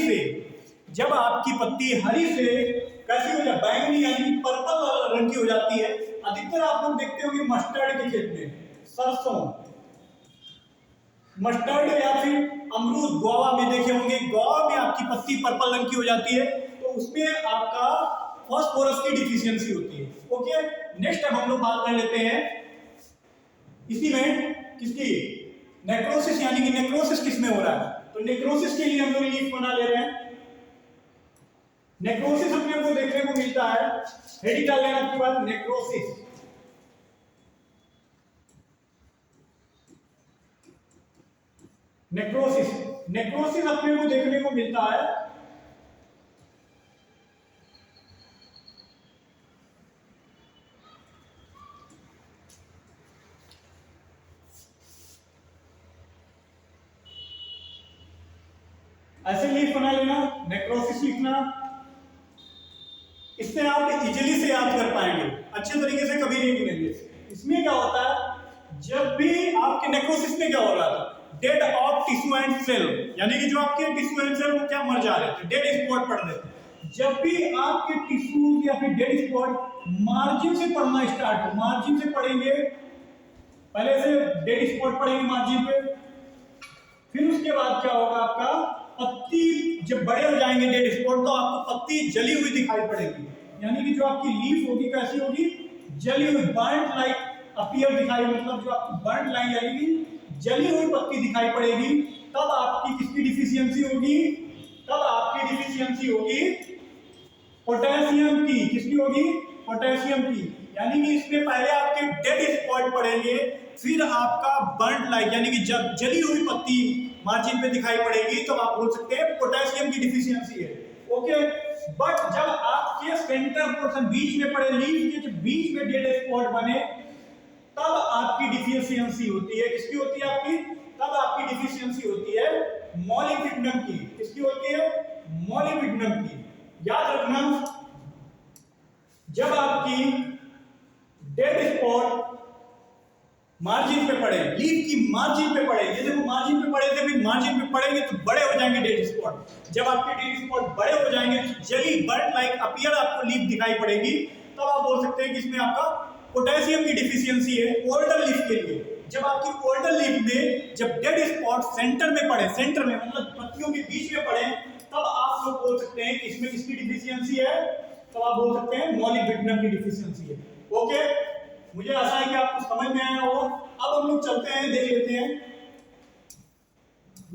से कैसी हो जाए, बैंगनी यानी पर्पल रंग की हो जाती है। अधिकतर आप लोग देखते होंगे मस्टर्ड के खेत में, सरसों, मस्टर्ड या फिर अमरूद, गुआवा में देखे होंगे, गुआवा में आपकी पत्ती पर्पल रंग की हो जाती है, तो उसमें आपका फास्फोरस की डिफिशियंसी होती है। ओके, नेक्स्ट अब हम लोग बात कर लेते हैं इसी में किसकी, नेक्रोसिस, यानी कि नेक्रोसिस किसमें हो रहा है। तो नेक्रोसिस के लिए हम लोग लीफ बना ले रहे हैं। नेक्रोसिस अपने को देखने को मिलता है, हेडिंग डाल लेना आपके बाद, नेक्रोसिस। नेक्रोसिस, नेक्रोसिस अपने को देखने को मिलता है ऐसे लीफ बना लेना, नेक्रोसिस लिखना, इसमें आप इजीली से याद कर पाएंगे, अच्छे तरीके से कभी नहीं भूलेंगे। इसमें क्या होता है, जब भी आपके नेक्रोसिस में क्या हो रहा था, dead of tissue and cell, यानी कि जो आपके टिश्यू एंड सेल वो क्या मर जा रहे थे, डेड स्पॉट पड़ रहे थे। जब भी आपके टिश्यू या फिर डेड स्पॉट मार्जिन से पड़ना स्टार्ट हो, मार्जिन से पड़ेंगे, पहले से डेड स्पॉट पड़ेंगे मार्जिन पे, फिर उसके बाद क्या होगा, आपका पत्ती जब बड़े हो जाएंगे डेड स्पॉट, तो आपको पत्ती जली हुई दिखाई पड़ेगी, यानी कि जो आपकी लीफ होगी कैसी होगी, जली हुई, बर्न्ट लाइक अपीयर दिखाई, मतलब जो आपकी बर्न्ट लाइन यानी कि जली हुई पत्ती दिखाई पड़ेगी। तब आपकी किसकी डिफिशियंसी होगी, तब आपकी डिफिशियंसी होगी पोटेशियम की, किसकी होगी, पोटेशियम की, यानी कि इसमें पहले आपके डेड स्पॉट पड़ेंगे, फिर आपका बर्न्ट लाइक यानी कि जब जली हुई पत्ती मार्जिन पे दिखाई पड़ेगी, तो आप बोल सकते हैं पोटेशियम की डिफिशियंसी है। ओके, बट जब आपके सेंटर पोर्शन बीच में पड़े, लीफ के जो बीच में डेड स्पॉट बने, तब आपकी डिफिशियंसी होती है, किसकी होती है आपकी, तब आपकी डिफिशियंसी होती है मोलिब्डेनम की, किसकी होती है, मोलिब्डेनम की। याद रखना, जब आपकी डेड स्पॉट मार्जिन पे पड़े, लीफ की मार्जिन पे पड़े, ये देखो मार्जिन पे पड़े थे, फिर मार्जिन पे पड़ेंगे तो बड़े हो जाएंगे डेड स्पॉट। जब आपके डेड स्पॉट बड़े हो जाएंगे, जली बर्न्ट लाइक अपीयर आपको लीफ दिखाई पड़ेगी, तब आप बोल सकते हैं कि इसमें आपका पोटेशियम की डिफिशियंसी है ओल्डर लीफ के लिए। जब आपकी ओल्डर लीफ में जब डेड स्पॉट सेंटर में पड़े, सेंटर में मतलब पत्तियों के बीच में पड़े, तब आप लोग बोल सकते हैं कि इसमें किसकी डिफिशियंसी है, तब आप बोल सकते हैं मोलिब्डेनम की डिफिशियंसी है। ओके, मुझे आशा है कि आपको समझ में आया होगा। अब हम लोग चलते हैं, देख लेते हैं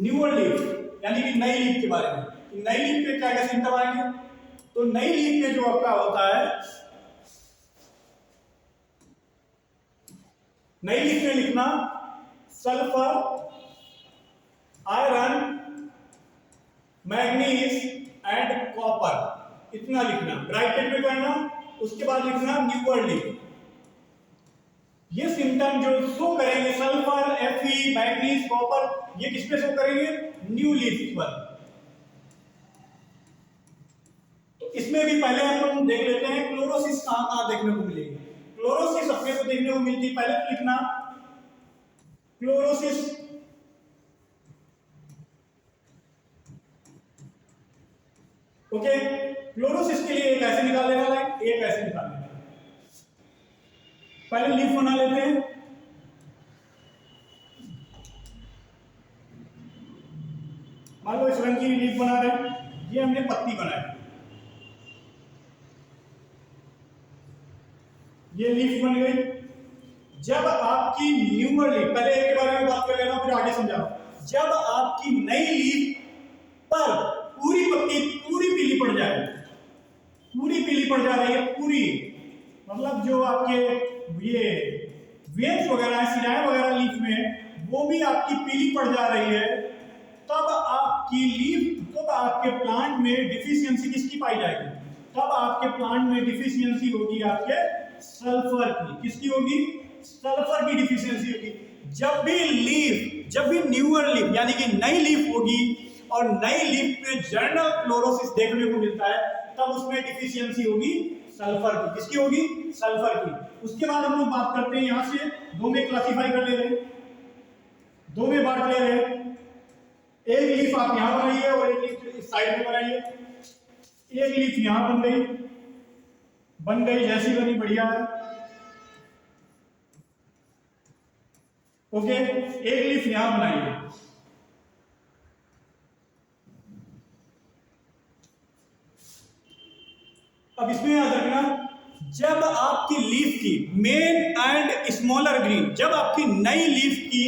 न्यूअर लीफ यानी कि नई लीफ के बारे में, कि नई लीफ पे क्या क्या सिम्टम आएंगे। तो नई लीफ में जो आपका होता है, नई लीफ में लिखना sulphur, iron, manganese and copper, इतना लिखना, ब्रैकेट में करना। उसके बाद लिखना न्यूअर लीफ। ये सिम्टम जो शो करेंगे, सल्फर, Fe, मैग्नीज, कॉपर, ये किस पे शो करेंगे, न्यू लीफ पर। तो इसमें भी पहले हम लोग देख लेते हैं क्लोरोसिस कहां कहां देखने को मिलेगी। क्लोरोसिस अपने को देखने को मिलती है, पहले लिखना क्लोरोसिस, ओके। क्लोरोसिस के लिए एक ऐसे निकाल लेना, लाइक एक ऐसे निकाल लेना। पहले लीफ बना लेते हैं, मान लो इस रंग की लीफ बना रहे हैं, ये हमने पत्ती बनाई, ये लीफ बन गई। जब आपकी न्यूअर लीफ, पहले एक के बारे में बात कर लेना फिर आगे समझाओ। जब आपकी नई लीफ पर पूरी पत्ती पूरी पीली पड़ जाए, पूरी पीली पड़ जा रही है, पूरी मतलब जो आपके ये वेन्स वगैरह सिराएं वगैरह लीफ में वो भी आपकी पीली पड़ जा रही है, तब आपकी लीफ, तब आपके प्लांट में डिफिशियंसी किसकी पाई जाएगी, तब आपके प्लांट में डिफिशियंसी होगी आपके सल्फर की। किसकी होगी, सल्फर की डिफिशियंसी होगी। जब भी लीफ, जब भी न्यूअर लीफ यानी कि नई लीफ होगी और नई लीफ पे जनरल क्लोरोसिस देखने को मिलता है, तब उसमें डिफिशियंसी होगी सल्फर की। किसकी होगी, सल्फर की। उसके बाद हम लोग बात करते हैं, यहां से दो में क्लासिफाई कर ले रहे हैं, दो में बांट ले रहे हैं। एक लीफ आप यहां बनाइए और एक लीफ इस साइड में बनाइए। एक लीफ यहां बन गई, जैसी बनी बढ़िया है, ओके। एक लीफ यहां बनाइए, अब इसमें याद रखना, जब आपकी लीफ की मेन एंड स्मॉलर ग्रीन, जब आपकी नई लीफ की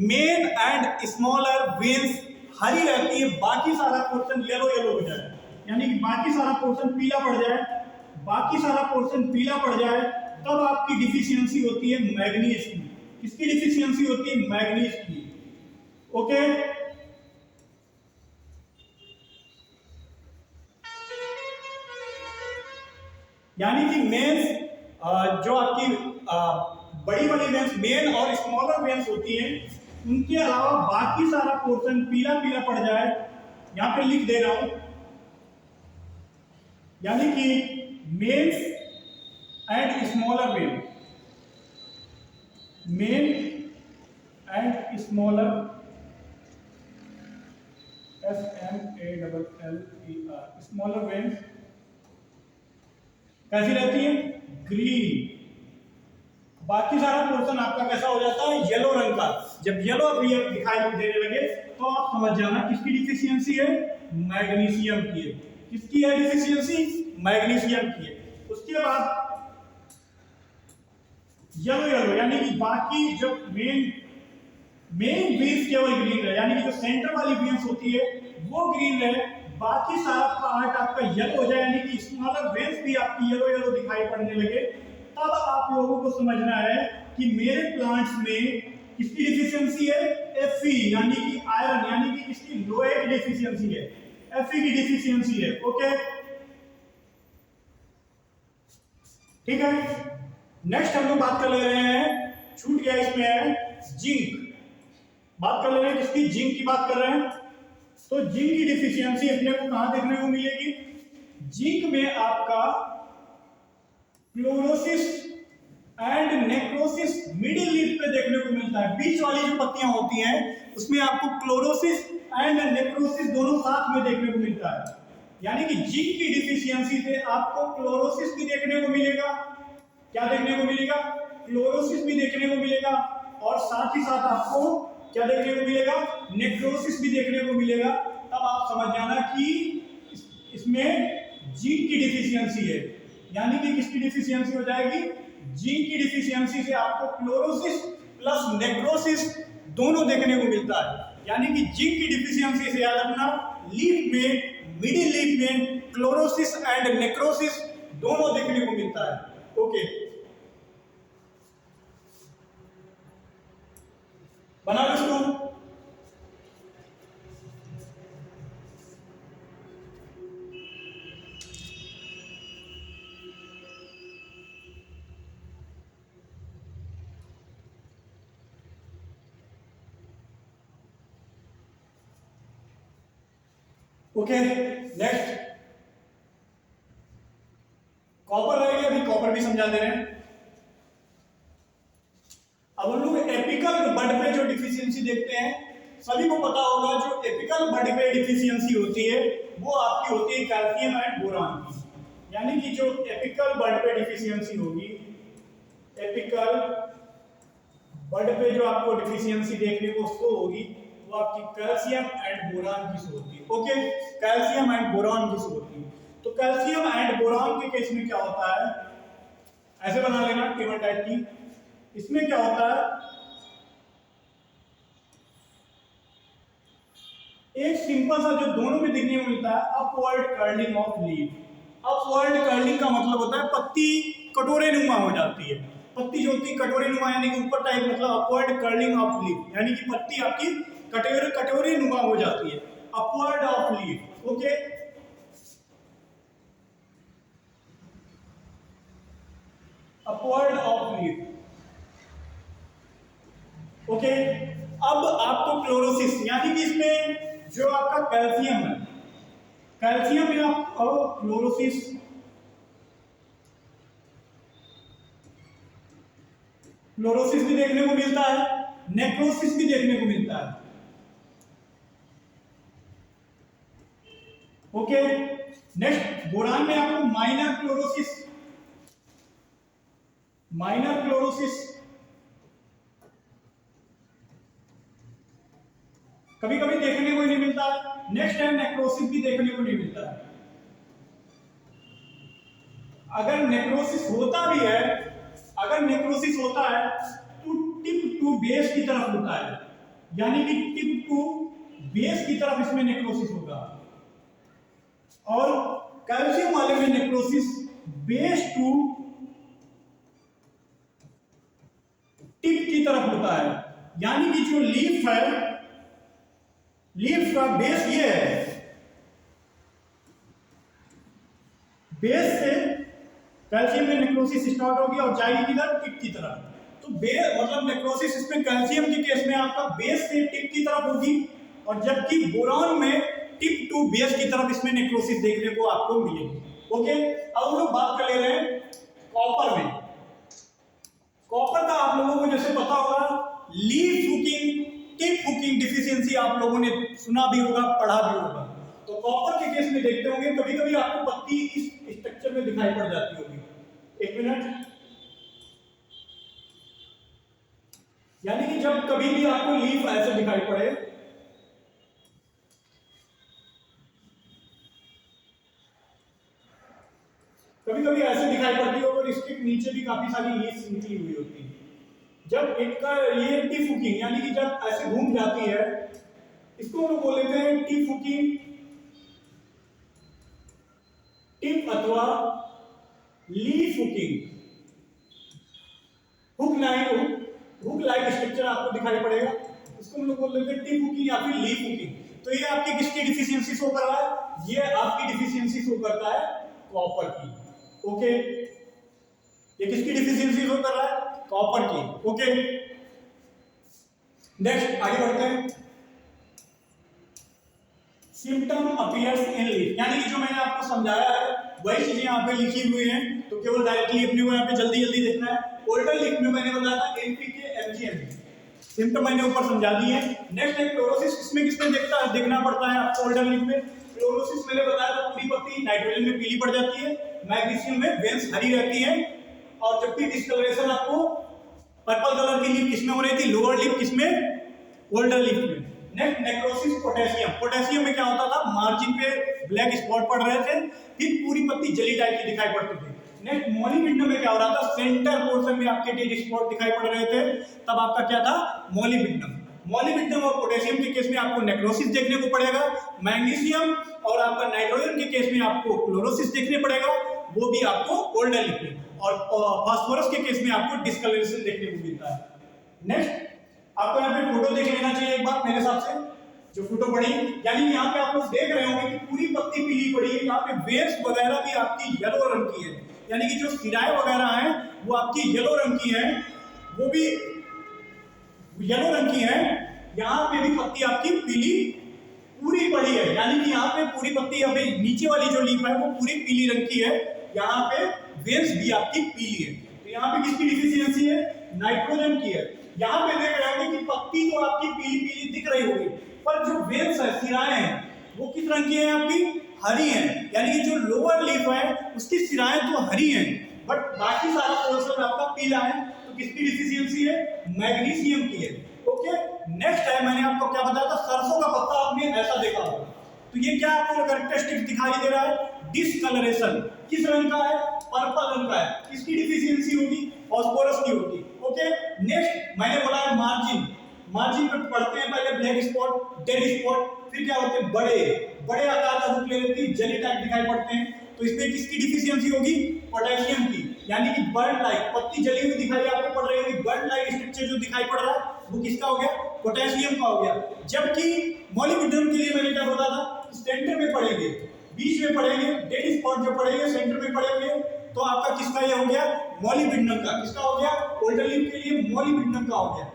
मेन एंड स्मॉलर वेन्स हरी रहती है, बाकी सारा पोर्शन येलो येलो हो जाए, यानी कि बाकी सारा पोर्शन पीला पड़ जाए, बाकी सारा पोर्शन पीला पड़ जाए, तब आपकी डिफिशियंसी होती है मैग्नीज की। किसकी डिफिशियंसी होती है, मैग्नीज की, ओके। यानी कि मेंस जो आपकी बड़ी बड़ी वेन्स मेन और स्मॉलर वेन्स होती हैं, उनके अलावा बाकी सारा पोर्शन पीला पीला पड़ जाए, यहां पे लिख दे रहा हूं, यानी कि mains and smaller vein, main and smaller, SMALLER, smaller veins कैसी रहती है? ग्रीन। बाकी सारा पोर्शन आपका कैसा हो जाता है? येलो रंग का। जब येलो अपीयर दिखाई देने लगे तो आप समझ जाना किसकी डिफिशियंसी है? मैग्नीशियम की है। किसकी है डिफिशियंसी? मैग्नीशियम की है। उसके बाद येलो येलो, यानी कि बाकी जो मेन वेन्स केवल ग्रीन है, यानी कि जो सेंटर वाली वेन्स होती है वो ग्रीन है, बाकी सारा पार्ट आपका येलो हो जाए, यानी कि स्मॉलर वेन्स भी आपकी येलो येलो दिखाई पड़ने लगे, तब आप लोगों को समझना है कि मेरे प्लांट्स में किसकी डिफिशियंसी है? Fe, यानी कि आयरन, यानी कि किसकी? लोहे की डिफिशियंसी है, Fe की डिफिशियंसी है। ओके, ठीक है। नेक्स्ट हम लोग बात कर ले रहे हैं, छूट गया इसमें है जिंक। बात कर ले रहे हैं किसकी? जिंक की बात कर रहे हैं। तो जिंक की डिफिशियंसी अपने को कहां देखने को मिलेगी? जिंक में आपका chlorosis and necrosis middle leaf पे देखने को मिलता है। बीच वाली जो पत्तियां होती हैं उसमें आपको क्लोरोसिस एंड नेक्रोसिस दोनों साथ में देखने को मिलता है। यानी कि जिंक की डिफिशियंसी से आपको क्लोरोसिस भी देखने को मिलेगा। क्या देखने को मिलेगा? क्लोरोसिस भी देखने को मिलेगा, और साथ ही साथ आपको क्या देखने को मिलेगा? नेक्रोसिस भी देखने को मिलेगा। तब आप समझ जाना कि इसमें जिंक की डिफिशियंसी है। यानी कि किसकी डिफिशियंसी हो जाएगी? जिंक की डिफिशियंसी से आपको क्लोरोसिस प्लस नेक्रोसिस दोनों देखने को मिलता है। यानी कि जिंक की डिफिशियंसी से याद रखना, लीफ में, मिडिल लीफ में क्लोरोसिस एंड नेक्रोसिस दोनों देखने को मिलता है। ओके, बना लो इसको। ओके, नेक्स्ट कॉपर रहेगा, अभी कॉपर भी समझा दे रहे हैं। अब हम लोग एपिकल बड पे जो डिफिशियंसी देखते हैं, सभी को पता होगा जो एपिकल बड पे डिफिशियंसी होती है वो आपकी होती है कैल्शियम एंड बोरान की। यानी कि जो एपिकल बड पे डिफिशियंसी होगी, एपिकल बड पे जो आपको डिफिशियंसी देखने को शो होगी वो आपकी कैल्शियम एंड बोरान की शो होती है। ओके, कैल्शियम एंड बोरान की शो होती है। तो कैल्शियम एंड बोरान के केस में क्या होता है? ऐसे बना लेना टेबल टाइप की। इसमें क्या होता है? एक सिंपल सा जो दोनों में देखने को मिलता है, upward curling of leaf. Upward curling का मतलब होता है पत्ती कटोरे नुमा हो जाती है। पत्ती जो होती है कटोरे नुमा, यानी कि ऊपर टाइप, मतलब अपवर्ड कर्लिंग ऑफ लीफ, यानी कि पत्ती आपकी कटोरे नुमा हो जाती है, upward of leaf. Okay, upward of leaf. Okay, अब आपको क्लोरोसिस, यानी कि इसमें जो आपका कैल्शियम है, कैल्शियम में आप क्लोरोसिस, क्लोरोसिस भी देखने को मिलता है, नेक्रोसिस भी देखने को मिलता है। ओके, नेक्स्ट बोरान में आपको माइनर क्लोरोसिस, माइनर क्लोरोसिस कभी कभी देखने को नहीं मिलता है। नेक्स्ट टाइम नेक्रोसिस भी देखने को नहीं मिलता है। अगर नेक्रोसिस होता भी है, अगर नेक्रोसिस होता है तो टिप टू बेस की तरफ होता है, यानी कि टिप टू बेस की तरफ इसमें नेक्रोसिस होगा। और कैल्शियम वाले में नेक्रोसिस बेस टू टिप की तरफ होता है, यानी कि जो लीफ है, लीफ का बेस ये है, बेस से कैल्शियम में नेक्रोसिस स्टार्ट होगी और जाएगी किधर, टिप की तरफ। तो मतलब नेक्रोसिस इसमें कैल्शियम के केस में आपका बेस से टिप की तरफ होगी, और जबकि बोरॉन में टिप टू बेस की तरफ इसमें नेक्रोसिस देखने को आपको मिलेगी। ओके, अब हम लोग बात कर ले रहे हैं कॉपर में। कॉपर का आप लोगों को जैसे पता होगा, leaf hooking, tip hooking deficiency आप लोगों ने सुना भी होगा, पढ़ा भी होगा। तो कॉपर के केस में देखते होंगे कभी कभी आपको पत्ती इस स्ट्रक्चर में दिखाई पड़ जाती होगी। एक मिनट, यानी कि जब कभी भी आपको लीफ ऐसे दिखाई पड़े, कभी कभी ऐसे दिखाई पड़ती है और इसके नीचे भी काफी सारी लीफ निकली हुई होती है। जब इनका ये टिप हुकिंग, यानी कि जब ऐसे घूम जाती है, इसको हम लोग बोल लेते हैं टिप हुकिंग, टिप अथवा leaf hooking. Hook like structure आपको दिखाई पड़ेगा, इसको हम लोग बोल लेते हैं टिप हुकिंग या फिर लीफ हुकिंग। तो ये आपकी किसकी डिफिशियंसी शो कर रहा है? ये आपकी डिफिशियंसी शो करता है कॉपर की। ओके, ये किसकी डिफिशियंसी शो कर रहा है? कॉपर की। ओके, नेक्स्ट आगे बढ़ते हैं। सिम्टम अपीयर्स इन लीफ, यानी कि जो मैंने आपको समझाया है वही चीजें यहाँ पे लिखी हुई हैं, तो केवल डायरेक्टली अपने को यहाँ पे जल्दी जल्दी देखना है। ओल्डर लीफ में मैंने बताया था एनपीके एमजीएम, सिम्टम मैंने ऊपर समझा दिए हैं। नेक्स्ट है क्लोरोसिस, इसमें किसमें देखना पड़ता है आपको ओल्डर लीफ में? क्लोरोसिस मैंने बताया था पूरी पत्ती नाइट्रोजन में पीली पड़ जाती है, मैग्नीशियम में वेन्स हरी रहती है, और जबकि डिस्कलरेशन आपको पर्पल कलर की लीफ किसमें हो रही थी? लोअर लीफ किसमें? ओल्डर लीफ में। नेक्स्ट नेक्रोसिस पोटेशियम, पोटेशियम में क्या होता था? मार्जिन पे ब्लैक स्पॉट पड़ रहे थे, फिर पूरी पत्ती जली टाइप की दिखाई पड़ती थी। नेक्स्ट मोलिबिडेनम में क्या हो रहा था? सेंटर पोर्शन में आपके डेड स्पॉट दिखाई पड़ रहे थे, तब आपका क्या था? मोलिबिडेनम। मोलिबिडेनम और पोटेशियम के केस में आपको नेक्रोसिस देखने को पड़ेगा, मैग्नीशियम और आपका नाइट्रोजन के केस में आपको क्लोरोसिस देखने पड़ेगा, वो भी आपको ओल्डर लीफ में, और फास्फोरस के केस में आपको डिस्कलरेशन देखने को मिलता है। नेक्स्ट आपको यहाँ पे फोटो देख लेना चाहिए एक बार मेरे हिसाब से, जो फोटो पड़ी, यानी यहाँ पे आप लोग देख रहे होंगे कि पूरी पत्ती पीली पड़ी है, यहाँ पे वेव्स वगैरह भी आपकी येलो रंग की है, यानी कि जो सिराएं वगैरह हैं वो आपकी येलो रंग की है, वो भी येलो रंग की है। यहाँ पे भी पत्ती आपकी पीली पूरी पड़ी है, यानी कि यहाँ पे पूरी पत्ती, अभी नीचे वाली जो लीफ है वो पूरी पीली रंग की है, यहाँ पे वेव्स भी आपकी पीली है। तो यहाँ पे किसकी डिफिशियंसी है? नाइट्रोजन की है। यहाँ पे देख रहे होंगे कि पत्ती तो आपकी पीली पीली दिख रही होगी, पर जो वेव्स है, सिराएं हैं, वो किस रंग की है? आपकी हरी है, यानी कि जो लोअर लीफ है उसकी सिराएं तो हरी हैं, बट बाकी सारा पोर्शन आपका पीला है। तो किसकी डिफिशियंसी है? मैग्नीशियम की है। ओके, नेक्स्ट है, मैंने आपको क्या बताया था? सरसों का पत्ता आपने ऐसा देखा होगा, तो ये क्या आपको कैरेक्टरिस्टिक दिखाई दे रहा है? डिस्कलरेशन। किस रंग का है? पर्पल रंग का है। किसकी डिफिशियंसी होगी? फास्फोरस की होगी। ओके, नेक्स्ट मैंने बोला है मार्जिन, मार्जिन पे पढ़ते हैं पहले ब्लैक स्पॉट, डेड स्पॉट, फिर क्या होते हैं? बड़े बड़े आकार का रूप ले लेती है, जेली टाइप दिखाई पड़ते हैं। तो इसमें किसकी डिफिशियंसी होगी? पोटेशियम की, यानी कि बर्न लाइक, पत्ती जली हुई दिखाई आपको पड़ रही होगी, बर्न लाइक स्ट्रक्चर जो दिखाई पड़ रहा है वो किसका हो गया? पोटेशियम का हो गया। जबकि मोलिब्डेनम के लिए मैंने क्या बोला था? सेंटर में पड़ेंगे, बीच में पड़ेंगे, डेड स्पॉट जो पड़ेंगे सेंटर में पड़ेंगे, तो आपका किसका ये हो गया? मोलिब्डेनम का। किसका हो गया? ओल्डर लीफ के लिए मोलिब्डेनम का हो गया।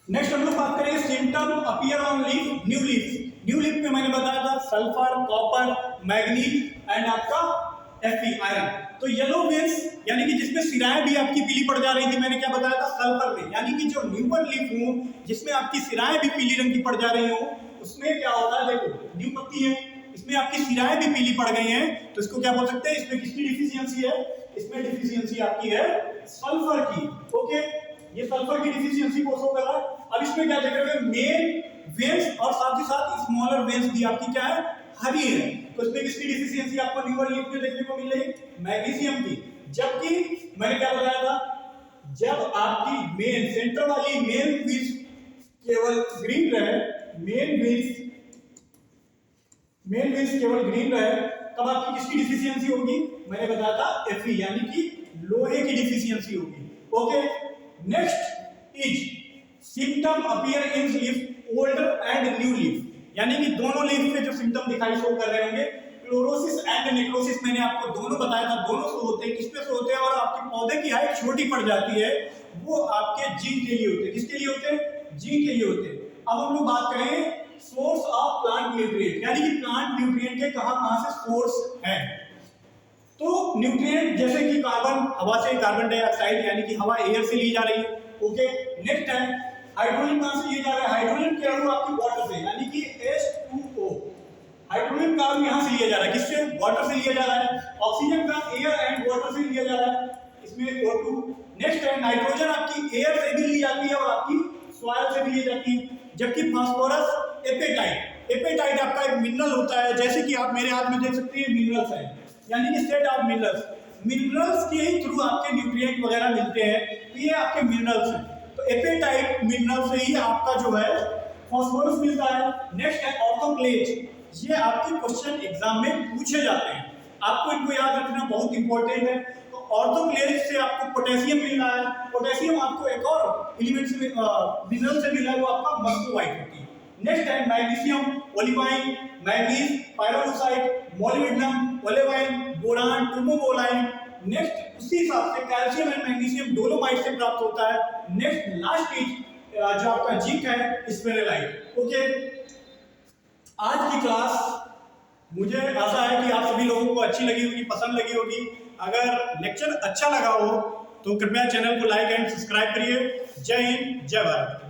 नेक्स्ट हम लोग बात करेंगे symptom appear on leaf, new leaf. New leaf में मैंने बताया था सल्फर, कॉपर, मैग्नीज एंड आपका Fe, आयरन। तो येलो वेन्स, यानी कि जिसमें सिराएं भी आपकी पीली पड़ जा रही थी, मैंने क्या बताया था? सल्फर में, यानी कि जो न्यूअर लीफ हो जिसमें आपकी सिराएं भी पीली रंग की पड़ जा रही हो, उसमें क्या होता है? देखो न्यू पत्ती है, इसमें आपकी सिराएं भी पीली पड़ गई हैं, तो इसको क्या बोल सकते हैं? इसमें किसकी डिफिशियंसी है? इसमें डिफिशियंसी आपकी है सल्फर की। ओके, ये सल्फर की डिफिशियंसी को शो कर रहा है। अब इसमें क्या देख रहे हैं? मेन वेन्स और साथ ही साथ स्मॉलर वेन्स भी आपकी क्या है? हरी है। तो इसमें किसकी डिफिशियंसी आपको न्यूअर लीफ में देखने को मिल रही? मैग्नीशियम की। जबकि मैंने क्या बताया था? जब आपकी मेन सेंटर वाली मेन वेन्स केवल ग्रीन रहे, मेन वेन्स केवल ग्रीन रहे, तब आपकी किसकी डिफिशियंसी होगी? मैंने बताया था Fe, यानी कि लोहे की डिफिशियंसी होगी। Okay, next is symptom appear in leaf older and new leaf, यानी कि दोनों लीफ में जो सिम्टम दिखाई शो कर रहे होंगे, क्लोरोसिस एंड नेक्रोसिस मैंने आपको दोनों बताया था, दोनों शो होते हैं। किस पे शो होते हैं? और आपके पौधे की हाइट छोटी पड़ जाती है, वो आपके जिंक के लिए होते हैं। किसके लिए होते हैं? जिंक के लिए होते हैं। अब हम लोग बात करें सोर्स ऑफ प्लांट न्यूट्रिएंट, यानी कि प्लांट न्यूट्रिएंट के कहां से सोर्स है। तो न्यूट्रिएंट जैसे कि कार्बन, हवा से कार्बन डाइऑक्साइड यानी कि हवा एयर से ली जा रही है। ओके, नेक्स्ट है हाइड्रोजन कहां से लिया जा रहा है? हाइड्रोजन के अणु आपकी वाटर से, यानी कि H2O। हाइड्रोजन का अणु यहां से लिया जा रहा है, किससे? वाटर से लिया जा रहा है। ऑक्सीजन का एयर एंड वाटर से लिया जा रहा है, इसमें O2। नेक्स्ट है नाइट्रोजन आपकी एयर से भी ली जाती है और आपकी सॉइल से भी ली जाती है। जबकि फास्फोरस एपेटाइट, एपेटाइट आपका एक मिनरल होता है, जैसे कि आप मेरे हाथ में देख सकते हैं मिनरल्स हैं, यानी कि सेट ऑफ मिनरल्स। मिनरल्स के ही थ्रू आपके न्यूट्रिएंट वगैरह मिलते हैं, तो ये आपके मिनरल्स हैं। तो एपेटाइट मिनरल से ही आपका जो है फास्फोरस मिलता है। नेक्स्ट है ऑर्थोक्लेज, ये आपके क्वेश्चन एग्जाम में पूछे जाते हैं, आपको इनको याद रखना बहुत इंपॉर्टेंट है। तो ऑर्थोक्लेज से आपको पोटेशियम मिल रहा है, पोटेशियम आपको एक और एलिमेंट से मिनरल से मिल रहा है, वो आपका मस्कोवाइट होती है। नेक्स्ट है magnesium, olivine, manganese, pyrolusite, molybdenum, olivine, boron, tourmaline. Next उसी हिसाब से कैल्शियम एंड मैग्नीशियम डोलोमाइट से प्राप्त होता है। नेक्स्ट लास्ट चीज जो आपका जिंक है, स्पेलेलाइट। ओके, आज की क्लास मुझे आशा है कि आप सभी लोगों को अच्छी लगी होगी, पसंद लगी होगी। अगर लेक्चर अच्छा लगा हो तो कृपया चैनल को लाइक एंड सब्सक्राइब करिए। जय हिंद, जय भारत।